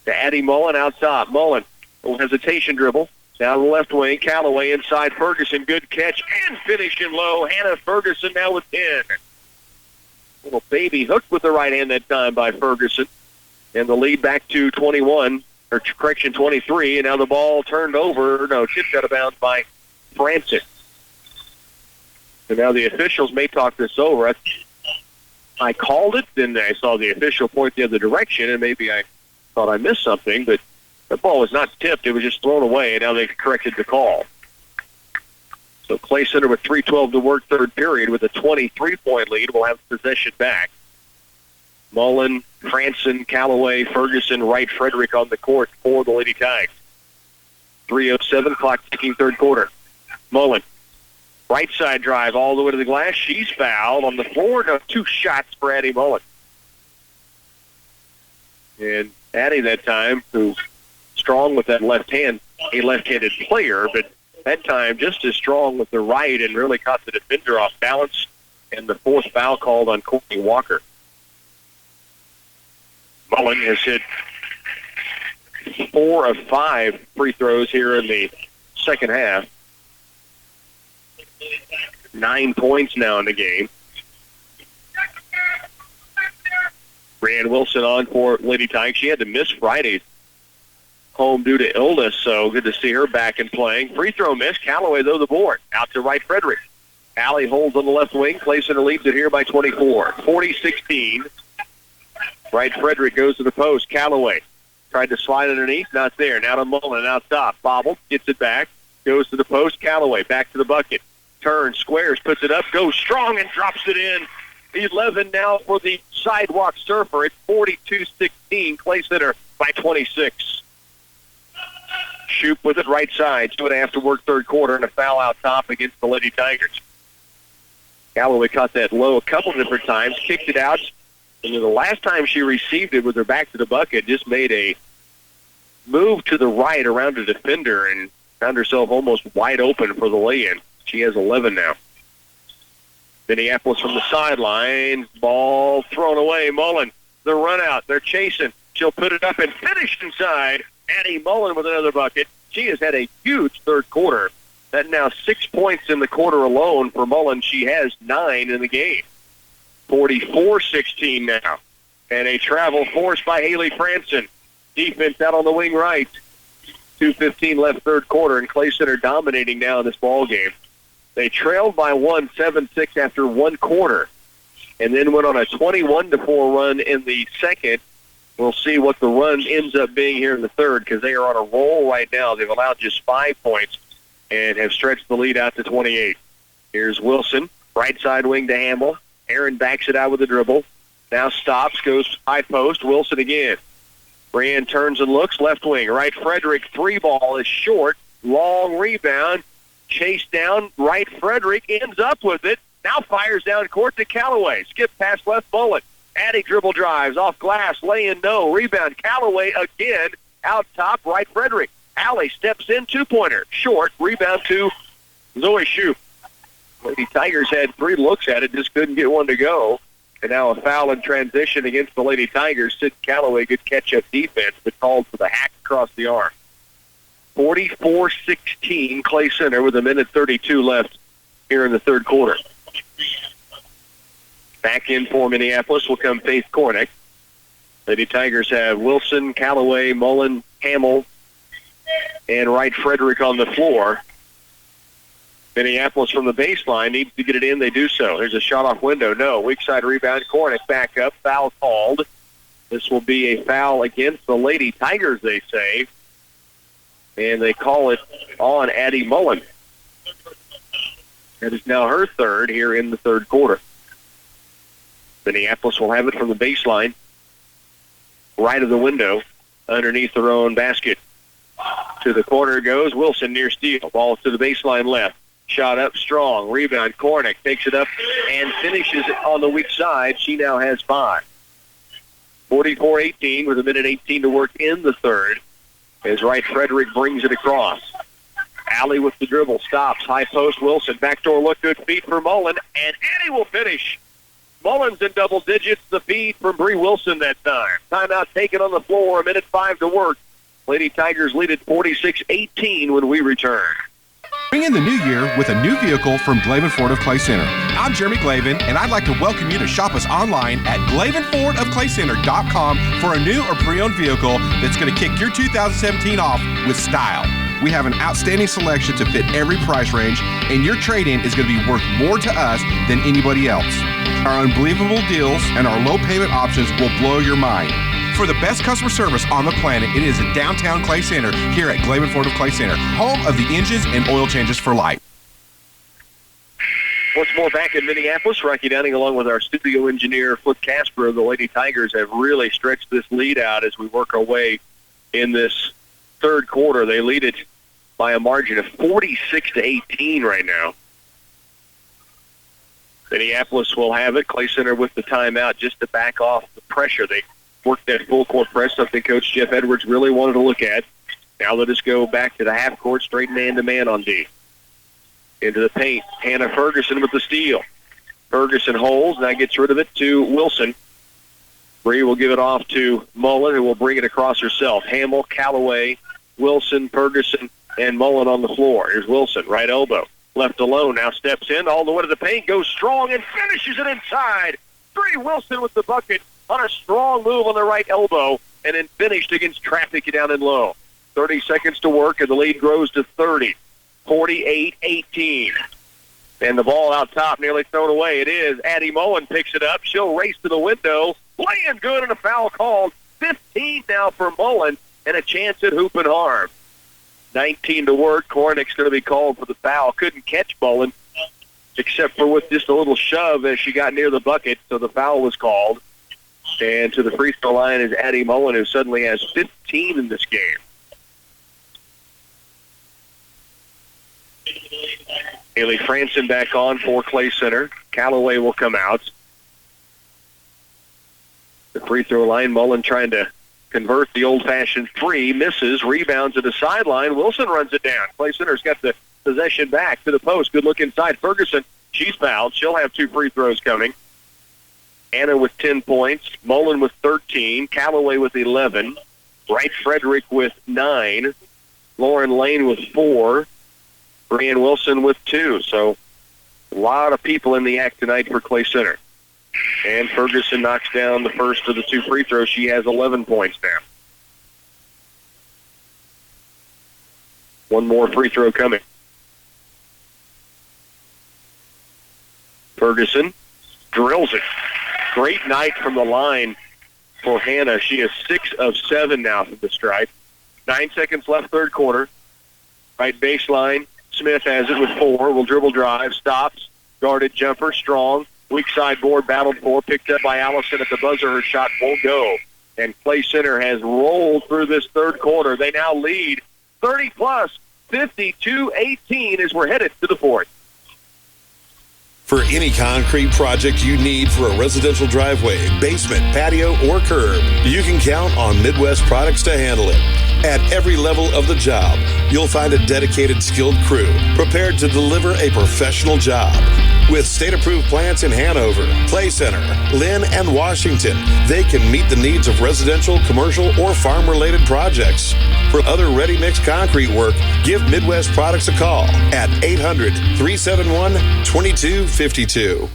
to Addie Mullen out top. Mullen, a little hesitation dribble. Down the left wing, Callaway inside Ferguson. Good catch and finishing low. Hannah Ferguson now with 10. Little baby hooked with the right hand that time by Ferguson. And the lead back to 23. And now the ball turned over. No, tipped out of bounds by Franson. And now the officials may talk this over. I called it, then I saw the official point the other direction, and maybe I thought I missed something, but the ball was not tipped. It was just thrown away, and now they've corrected the call. So Clay Center with 3:12 to work, third period, with a 23-point lead. We'll have possession back. Mullen, Franson, Callaway, Ferguson, Wright, Frederick on the court for the Lady Tigers. 3:07, clock ticking, third quarter. Mullen, right side drive all the way to the glass. She's fouled on the floor. No, 2 shots for Addie Mullen. And Addie that time, who strong with that left hand, a left-handed player, but that time just as strong with the right and really caught the defender off balance. And the 4th foul called on Courtney Walker. Mullen has hit 4 of 5 free throws here in the second half. 9 points now in the game. Brianne Wilson on for Lady Tigers. She had to miss Friday's home due to illness, so good to see her back and playing. Free throw miss. Callaway, though, the board. Out to Wright Frederick. Alley holds on the left wing. Clay Center leads it here by 24. 40-16. Wright Frederick goes to the post. Callaway tried to slide underneath. Not there. Now to Mullen out top. Bobble. Gets it back. Goes to the post. Callaway back to the bucket. Turns. Squares. Puts it up. Goes strong and drops it in. 11 now for the sidewalk surfer. It's 42-16. Clay Center by 26. Shoup with it right side. 2.5 to work, third quarter, and a foul out top against the Lady Tigers. Callaway caught that low a couple different times, kicked it out, and then the last time she received it with her back to the bucket, just made a move to the right around the defender and found herself almost wide open for the lay-in. She has 11 now. Minneapolis from the sideline. Ball thrown away. Mullen, the run out. They're chasing. She'll put it up and finish inside. Addie Mullen with another bucket. She has had a huge third quarter. That now 6 points in the quarter alone for Mullen. She has 9 in the game. 44-16 now. And a travel forced by Haley Franson. Defense out on the wing right. 2:15 left third quarter, and Clay Center dominating now in this ball game. They trailed by 1, 7-6 after one quarter, and then went on a 21-4 run in the second. We'll see what the run ends up being here in the third, because they are on a roll right now. They've allowed just 5 points and have stretched the lead out to 28. Here's Wilson, right side wing to Hamill. Aaron backs it out with a dribble. Now stops, goes high post. Wilson again. Brianne turns and looks, left wing. Right Frederick, 3-ball is short. Long rebound. Chased down, Wright Frederick ends up with it. Now fires down court to Callaway. Skip past left bullet. Addie dribble drives off glass. Lay in no. Rebound. Callaway again. Out top, Wright Frederick. Alley steps in, 2-pointer. Short. Rebound to Zoe Shoup. Lady Tigers had 3 looks at it, just couldn't get one to go. And now a foul in transition against the Lady Tigers. Sid Callaway, good catch-up defense, but called for the hack across the arm. 44-16, Clay Center with 1:32 left here in the third quarter. Back in for Minneapolis will come Faith Cornick. Lady Tigers have Wilson, Callaway, Mullen, Hamill, and Wright Frederick on the floor. Minneapolis from the baseline needs to get it in. They do so. There's a shot off window. No. Weak side rebound. Cornick back up. Foul called. This will be a foul against the Lady Tigers, they say. And they call it on Addie Mullen. That is now her third here in the third quarter. Minneapolis will have it from the baseline. Right of the window. Underneath their own basket. To the corner goes Wilson near steal. Ball to the baseline left. Shot up strong. Rebound. Cornick takes it up and finishes it on the weak side. She now has 5. 44-18 with 1:18 to work in the third. As Wright Frederick brings it across. Alley with the dribble. Stops. High post Wilson. Backdoor look. Good feed for Mullen. And Annie will finish. Mullen's in double digits. The feed from Bree Wilson that time. Timeout taken on the floor. 1:05 to work. Lady Tigers lead at 46-18 when we return. Bring in the new year with a new vehicle from Glavin Ford of Clay Center. I'm Jeremy Glavin, and I'd like to welcome you to shop us online at GlavinFordofClayCenter.com for a new or pre-owned vehicle that's going to kick your 2017 off with style. We have an outstanding selection to fit every price range, and your trade-in is going to be worth more to us than anybody else. Our unbelievable deals and our low payment options will blow your mind. For the best customer service on the planet, it is at downtown Clay Center here at Glavin Ford of Clay Center, home of the engines and oil changes for life. Once more back in Minneapolis, Rocky Downing along with our studio engineer, Flip Casper. The Lady Tigers have really stretched this lead out as we work our way in this third quarter. They lead it by a margin of 46-18 right now. Minneapolis will have it. Clay Center with the timeout just to back off the pressure. They worked that full court press, something Coach Jeff Edwards really wanted to look at. Now let us go back to the half court, straight man-to-man on D. Into the paint, Hannah Ferguson with the steal. Ferguson holds, now gets rid of it to Wilson. Bree will give it off to Mullen, who will bring it across herself. Hamill, Callaway, Wilson, Ferguson, and Mullen on the floor. Here's Wilson, right elbow. Left alone, now steps in all the way to the paint, goes strong, and finishes it inside. Bree Wilson with the bucket on a strong move on the right elbow, and then finished against traffic down and low. 30 seconds to work, and the lead grows to 30. 48-18. And the ball out top, nearly thrown away. It is. Addie Mullen picks it up. She'll race to the window. Laying good and a foul called. 15 now for Mullen, and a chance at hoop and harm. 19 to work. Cornick's going to be called for the foul. Couldn't catch Mullen, except for with just a little shove as she got near the bucket, so the foul was called. And to the free throw line is Addie Mullen, who suddenly has 15 in this game. Haley Franson back on for Clay Center. Callaway will come out. The free throw line, Mullen trying to convert the old-fashioned three. Misses, rebounds at the sideline. Wilson runs it down. Clay Center's got the possession back to the post. Good look inside. Ferguson, she's fouled. She'll have 2 free throws coming. Anna with 10 points. Mullen with 13. Callaway with 11. Wright Frederick with 9. Lauren Lane with 4. Brian Wilson with 2. So a lot of people in the act tonight for Clay Center. And Ferguson knocks down the first of the 2 free throws. She has 11 points now. One more free throw coming. Ferguson drills it. Great night from the line for Hannah. She is 6 of 7 now from the stripe. 9 seconds left, third quarter. Right baseline. Smith has it with 4. Will dribble drive. Stops. Guarded jumper. Strong. Weak side board. Battled for. Picked up by Allison at the buzzer. Her shot won't go. And Clay Center has rolled through this third quarter. They now lead 30-plus, 52-18 as we're headed to the fourth. For any concrete project you need for a residential driveway, basement, patio, or curb, you can count on Midwest Products to handle it. At every level of the job, you'll find a dedicated, skilled crew prepared to deliver a professional job. With state-approved plants in Hanover, Clay Center, Lynn, and Washington, they can meet the needs of residential, commercial, or farm-related projects. For other ready-mix concrete work, give Midwest Products a call at 800-371-2252.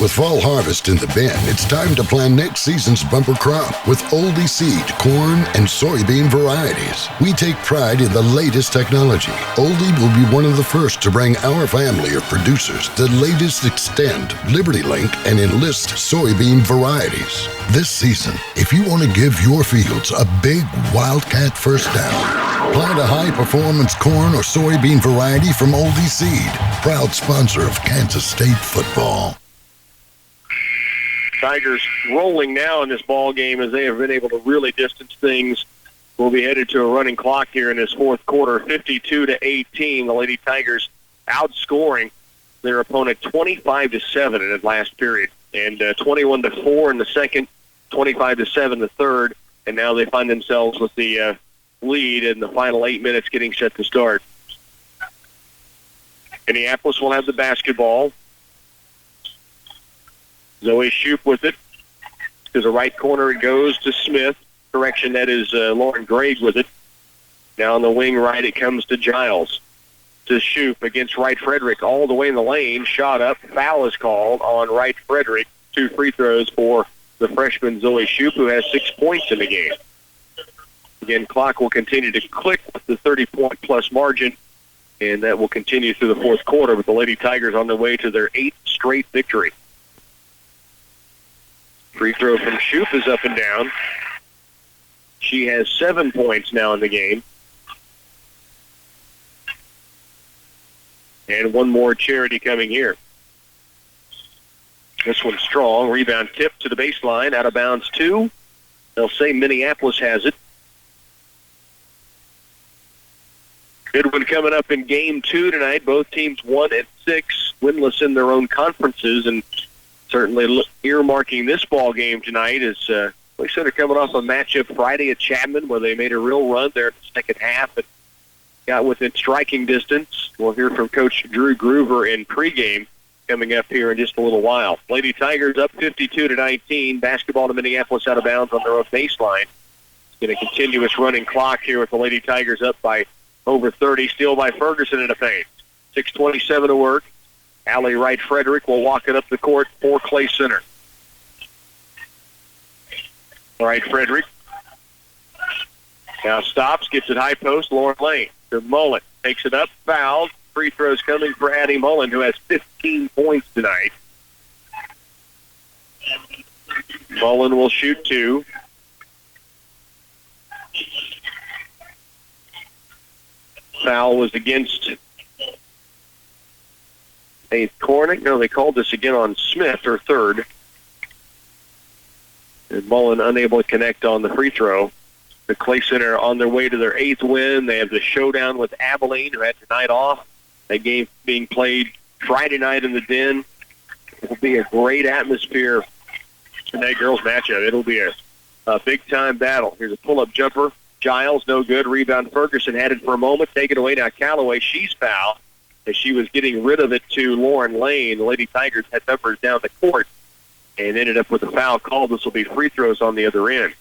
With fall harvest in the bin, it's time to plan next season's bumper crop with oldie seed, corn, and soybean varieties. We take pride in the latest technology. Oldie will be one of the first to bring our family of producers the latest Extend, Liberty Link, and Enlist soybean varieties. This season, if you want to give your fields a big Wildcat first down, plant a high-performance corn or soybean variety from Oldie Seed, proud sponsor of Kansas State football. Tigers rolling now in this ball game as they have been able to really distance things. We'll be headed to a running clock here in this fourth quarter, 52-18. The Lady Tigers outscoring their opponent 25-7 in that last period, and 21-4 in the second, 25-7 the third, and now they find themselves with the lead in the final 8 minutes getting set to start. Minneapolis will have the basketball. Zoe Shoup with it. To the right corner it goes to Smith. Correction, that is Lauren Gregg with it. Now on the wing right it comes to Giles. To Shoup against Wright Frederick. All the way in the lane. Shot up. Foul is called on Wright Frederick. 2 free throws for the freshman Zoe Shoup, who has 6 points in the game. Again, clock will continue to click with the 30-point plus margin, and that will continue through the fourth quarter with the Lady Tigers on their way to their 8th straight victory. Free throw from Shoup is up and down. She has 7 points now in the game. And one more Charity coming here. This one's strong. Rebound tip to the baseline. Out of bounds 2. They'll say Minneapolis has it. Good one coming up in game 2 tonight. Both teams 1-6, winless in their own conferences, and certainly earmarking this ball game tonight is we sort of coming off a matchup Friday at Chapman where they made a real run there in the second half and got within striking distance. We'll hear from Coach Drew Groover in pregame coming up here in just a little while. Lady Tigers up 52-19. Basketball to Minneapolis out of bounds on their own baseline. It's been a continuous running clock here with the Lady Tigers up by over 30. Steal by Ferguson in the paint. 6:27 to work. Allie Wright Frederick will walk it up the court for Clay Center. Wright Frederick now stops, gets it high post. Lauren Lane to Mullen. Takes it up, fouled. Free throws coming for Addie Mullen, who has 15 points tonight. Mullen will shoot 2. Foul was against a Cornick. No, they called this again on Smith, her third. And Mullen unable to connect on the free throw. The Clay Center on their way to their 8th win. They have the showdown with Abilene, who had tonight off. That game being played Friday night in the Den. It will be a great atmosphere in that girls' matchup. It'll be a big-time battle. Here's a pull-up jumper. Giles, no good. Rebound Ferguson had it for a moment. Take it away now. Callaway, she's fouled as she was getting rid of it to Lauren Lane. The Lady Tigers had numbers down the court and ended up with a foul call. This will be free throws on the other end.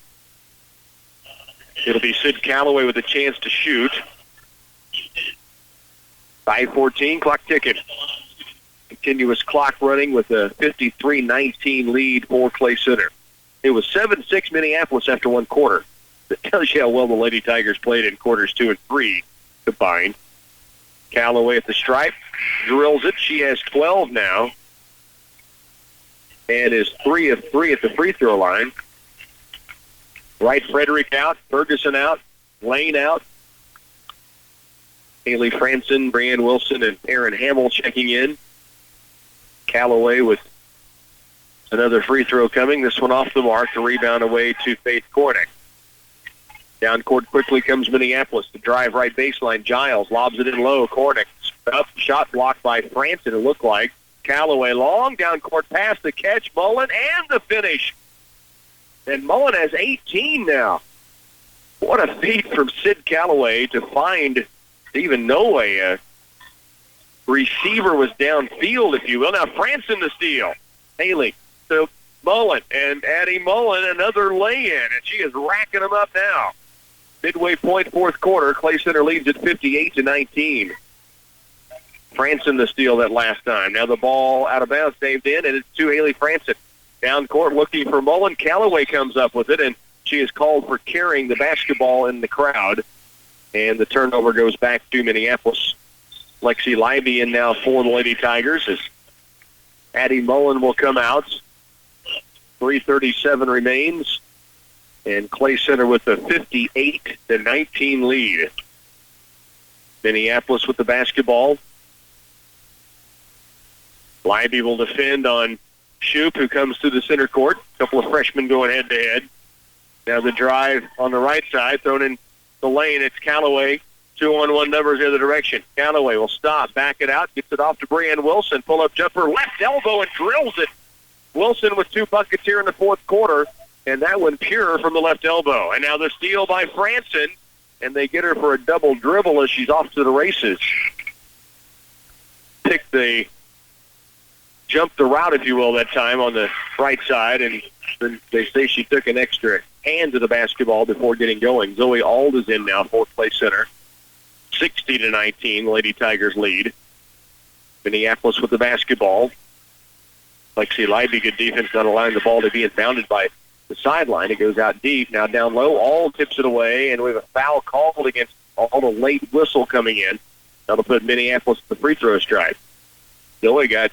It'll be Sid Callaway with a chance to shoot. 5:14, clock ticking. Continuous clock running with a 53-19 lead for Clay Center. It was 7-6 Minneapolis after one quarter. That tells you how well the Lady Tigers played in quarters 2 and 3 combined. Callaway at the stripe, drills it. She has 12 now and is 3 of 3 at the free throw line. Wright Frederick out, Ferguson out, Lane out. Haley Franson, Brianne Wilson, and Aaron Hamill checking in. Callaway with another free throw coming. This one off the mark. The rebound away to Faith Cornick. Down court quickly comes Minneapolis. The drive right baseline. Giles lobs it in low. Cornick up. Shot blocked by Franson, it looked like. Callaway long. Down court pass. The catch. Mullen and the finish. And Mullen has 18 now. What a feat from Sid Callaway to find, to even know a receiver was downfield, if you will. Now Franson the steal. Haley to Mullen, and Addie Mullen another lay-in, and she is racking them up now. Midway point, fourth quarter, Clay Center leads at 58-19. Franson the steal that last time. Now the ball out of bounds, saved in, and it's to Haley Franson. Down court looking for Mullen. Callaway comes up with it, and she is called for carrying the basketball in the crowd. And the turnover goes back to Minneapolis. Lexi Libby in now for the Lady Tigers as Addie Mullen will come out. 3:37 remains. And Clay Center with a 58-19 lead. Minneapolis with the basketball. Libby will defend on Shoup, who comes to the center court. A couple of freshmen going head-to-head. Now the drive on the right side, thrown in the lane. It's Callaway. 2-on-1 numbers the other direction. Callaway will stop, back it out, gets it off to Brianne Wilson. Pull-up jumper, left elbow, and drills it. Wilson with 2 buckets here in the fourth quarter, and that one pure from the left elbow. And now the steal by Franson, and they get her for a double dribble as she's off to the races. Jumped the route, if you will, that time on the right side, and they say she took an extra hand to the basketball before getting going. Zoe Ald is in now, fourth place center. 60-19, Lady Tigers lead. Minneapolis with the basketball. Lexi Libby, good defense, not allowing the ball to be inbounded by the sideline. It goes out deep. Now down low, Ald tips it away, and we have a foul called against Ald, a late whistle coming in. That'll put Minneapolis at the free throw strike. Zoe got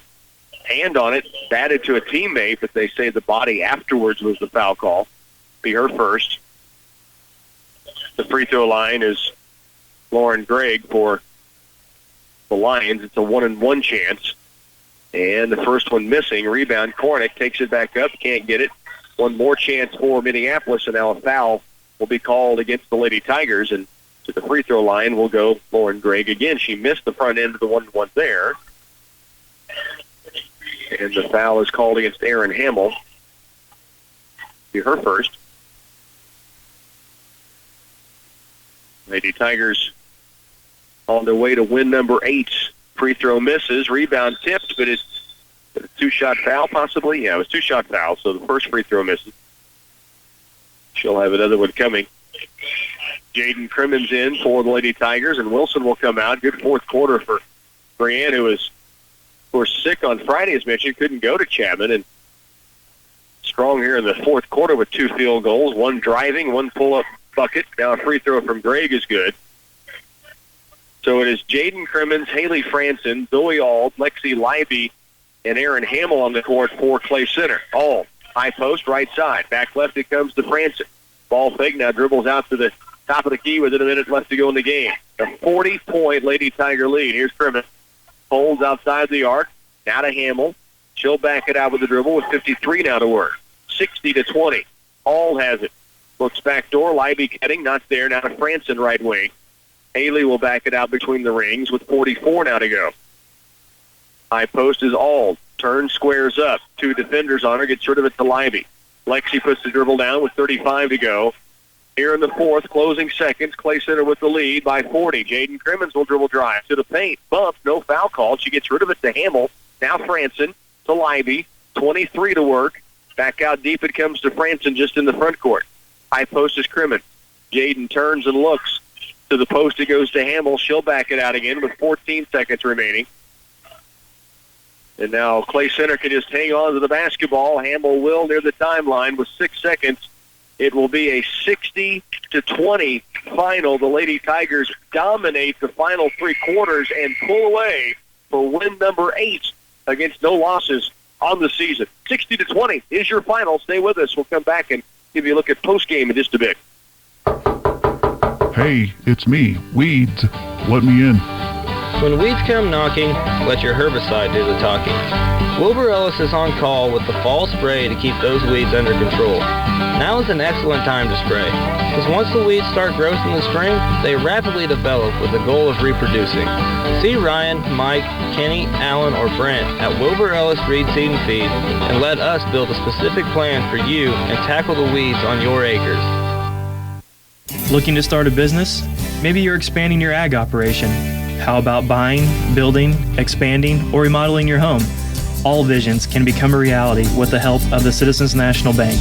hand on it, batted to a teammate, but they say the body afterwards was the foul call. Be her first. The free throw line is Lauren Gregg for the Lions. It's a 1-and-1 chance. And the first one missing. Rebound, Kornick takes it back up, can't get it. One more chance for Minneapolis, and now a foul will be called against the Lady Tigers, and to the free throw line will go Lauren Gregg again. She missed the front end of the 1-and-1 there. And the foul is called against Erin Hamill. Be her first. Lady Tigers on their way to win number 8. Free throw misses. Rebound tipped, but it's a 2-shot foul possibly. Yeah, it was 2-shot foul, so the first free throw misses. She'll have another one coming. Jaden Crimmins in for the Lady Tigers, and Wilson will come out. Good fourth quarter for Brianne, who was, of course, sick on Friday, as mentioned, couldn't go to Chapman, and strong here in the fourth quarter with 2 field goals, 1 driving, 1 pull-up bucket. Now a free throw from Gregg is good. So it is Jaden Crimmins, Haley Franson, Zoe Ald, Lexi Libby, and Erin Hamill on the court for Clay Center. Ald, high post, right side. Back left it comes to Franson. Ball fake, now dribbles out to the top of the key with a minute left to go in the game. A 40-point Lady Tiger lead. Here's Crimmins. Holds outside the arc. Now to Hamill. She'll back it out with the dribble with 53 now to work. 60-20. Ald has it. Looks back door. Libby cutting. Not there. Now to Franson, right wing. Haley will back it out between the rings with 44 now to go. High post is Ald. Turns, squares up. 2 defenders on her. Gets rid of it to Libby. Lexi puts the dribble down with 35 to go. Here in the fourth, closing seconds. Clay Center with the lead by 40. Jaden Crimmins will dribble drive to the paint. Bump, no foul called. She gets rid of it to Hamill. Now Franson to Libby. 23 to work. Back out deep it comes to Franson just in the front court. High post is Crimmins. Jaden turns and looks. To the post it goes to Hamill. She'll back it out again with 14 seconds remaining. And now Clay Center can just hang on to the basketball. Hamill will near the timeline with 6 seconds. It will be a 60-20 final. The Lady Tigers dominate the final 3 quarters and pull away for win number 8 against no losses on the season. 60-20 is your final. Stay with us. We'll come back and give you a look at postgame in just a bit. Hey, it's me, Weeds. Let me in. When weeds come knocking, let your herbicide do the talking. Wilbur Ellis is on call with the fall spray to keep those weeds under control. Now is an excellent time to spray, because once the weeds start growth in the spring, they rapidly develop with the goal of reproducing. See Ryan, Mike, Kenny, Alan, or Brent at Wilbur Ellis Reed Seed and Feed, and let us build a specific plan for you and tackle the weeds on your acres. Looking to start a business? Maybe you're expanding your ag operation. How about buying, building, expanding, or remodeling your home? All visions can become a reality with the help of the Citizens National Bank.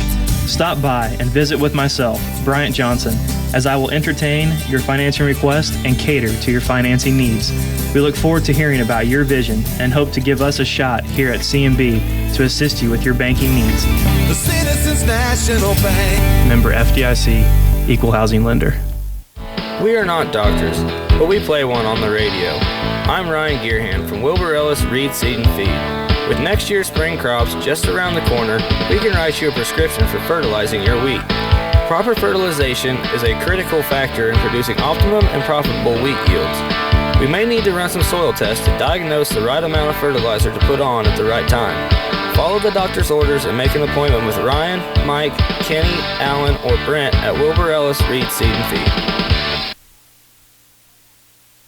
Stop by and visit with myself, Bryant Johnson, as I will entertain your financing request and cater to your financing needs. We look forward to hearing about your vision and hope to give us a shot here at C&B to assist you with your banking needs. The Citizens National Bank. Member FDIC, Equal Housing Lender. We are not doctors, but we play one on the radio. I'm Ryan Gearhand from Wilbur Ellis Reed Seed and Feed. With next year's spring crops just around the corner, we can write you a prescription for fertilizing your wheat. Proper fertilization is a critical factor in producing optimum and profitable wheat yields. We may need to run some soil tests to diagnose the right amount of fertilizer to put on at the right time. Follow the doctor's orders and make an appointment with Ryan, Mike, Kenny, Alan, or Brent at Wilbur Ellis Reed Seed and Feed.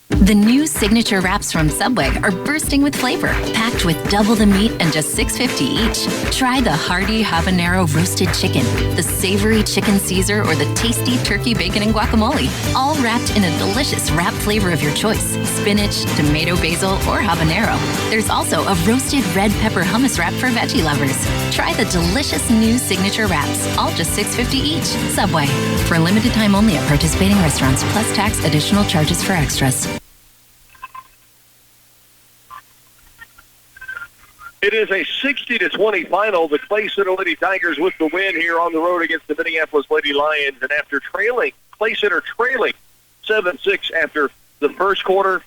The new signature wraps from Subway are bursting with flavor, packed with double the meat and just $6.50 each. Try the hearty habanero roasted chicken, the savory chicken Caesar, or the tasty turkey bacon and guacamole, all wrapped in a delicious wrap flavor of your choice: spinach, tomato basil, or habanero. There's also a roasted red pepper hummus wrap for veggie lovers. Try the delicious new signature wraps, all just $6.50 each. Subway. For limited time only at participating restaurants, plus tax, additional charges for extras. It is a 60-20 final. The Clay Center Lady Tigers with the win here on the road against the Minneapolis Lady Lions. And after Clay Center trailing 7-6 after the first quarter,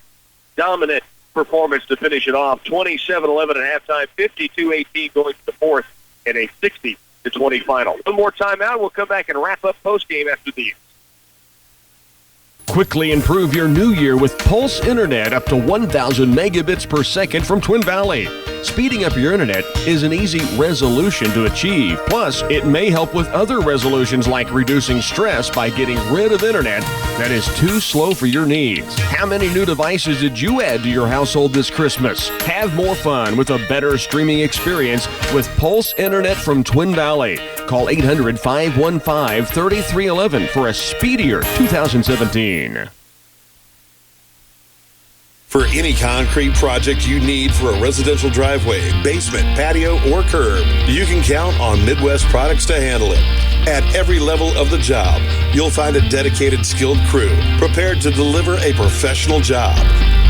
dominant performance to finish it off. 27-11 at halftime, 52-18 going to the fourth, and a 60-20 final. One more timeout. We'll come back and wrap up postgame after these. Quickly improve your new year with Pulse Internet up to 1,000 megabits per second from Twin Valley. Speeding up your internet is an easy resolution to achieve. Plus, it may help with other resolutions like reducing stress by getting rid of internet that is too slow for your needs. How many new devices did you add to your household this Christmas? Have more fun with a better streaming experience with Pulse Internet from Twin Valley. Call 800-515-3311 for a speedier 2017. For any concrete project you need for a residential driveway, basement, patio, or curb, you can count on Midwest Products to handle it. At every level of the job, you'll find a dedicated, skilled crew prepared to deliver a professional job.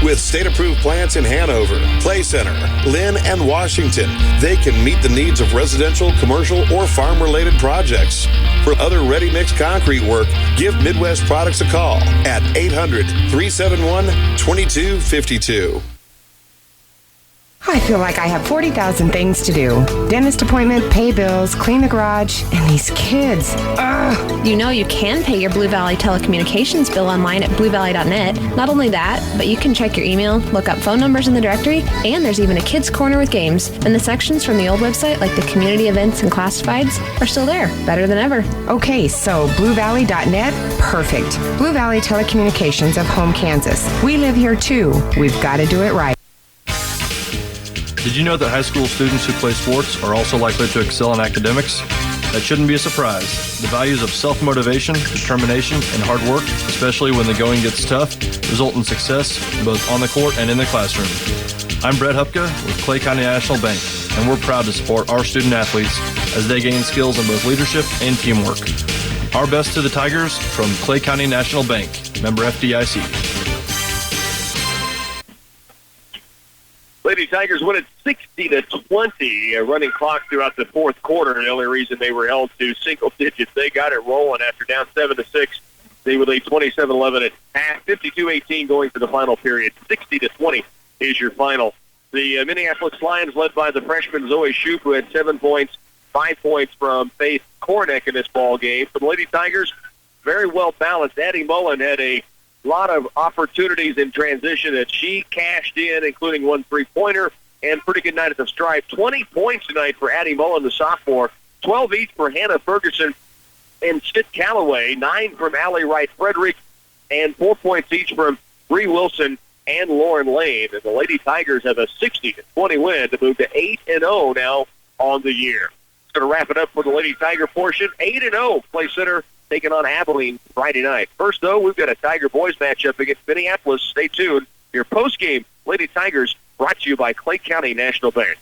With state-approved plants in Hanover, Clay Center, Lynn, and Washington, they can meet the needs of residential, commercial, or farm-related projects. For other ready-mix concrete work, give Midwest Products a call at 800-371-2252. I feel like I have 40,000 things to do. Dentist appointment, pay bills, clean the garage, and these kids. Ugh. You know you can pay your Blue Valley telecommunications bill online at bluevalley.net. Not only that, but you can check your email, look up phone numbers in the directory, and there's even a kids corner with games. And the sections from the old website, like the community events and classifieds, are still there. Better than ever. Okay, so bluevalley.net? Perfect. Blue Valley Telecommunications of Home, Kansas. We live here too. We've got to do it right. Did you know that high school students who play sports are also likely to excel in academics? That shouldn't be a surprise. The values of self-motivation, determination, and hard work, especially when the going gets tough, result in success both on the court and in the classroom. I'm Brett Hupka with Clay County National Bank, and we're proud to support our student athletes as they gain skills in both leadership and teamwork. Our best to the Tigers from Clay County National Bank, member FDIC. Lady Tigers win it 60-20, a running clock throughout the fourth quarter. The only reason they were held to single digits, they got it rolling after down 7-6. They would lead 27-11 at half, 52-18 going to the final period. 60-20 is your final. The Minneapolis Lions, led by the freshman Zoe Shoup, who had 7 points, 5 points from Faith Kornick in this ball game. For the Lady Tigers, very well balanced. Addie Mullen had a lot of opportunities in transition that she cashed in, including 1 3-pointer, and pretty good night at the stripe. 20 points tonight for Addie Mullen, the sophomore. 12 each for Hannah Ferguson and Sid Calloway. 9 from Allie Wright-Frederick, and 4 points each from Bree Wilson and Lauren Lane. And the Lady Tigers have a 60-20 win to move to 8-0 now on the year. It's going to wrap it up for the Lady Tiger portion. 8-0, Clay Center taking on Abilene Friday night. First, though, we've got a Tiger boys matchup against Minneapolis. Stay tuned. Your postgame Lady Tigers brought to you by Clay County National Bank.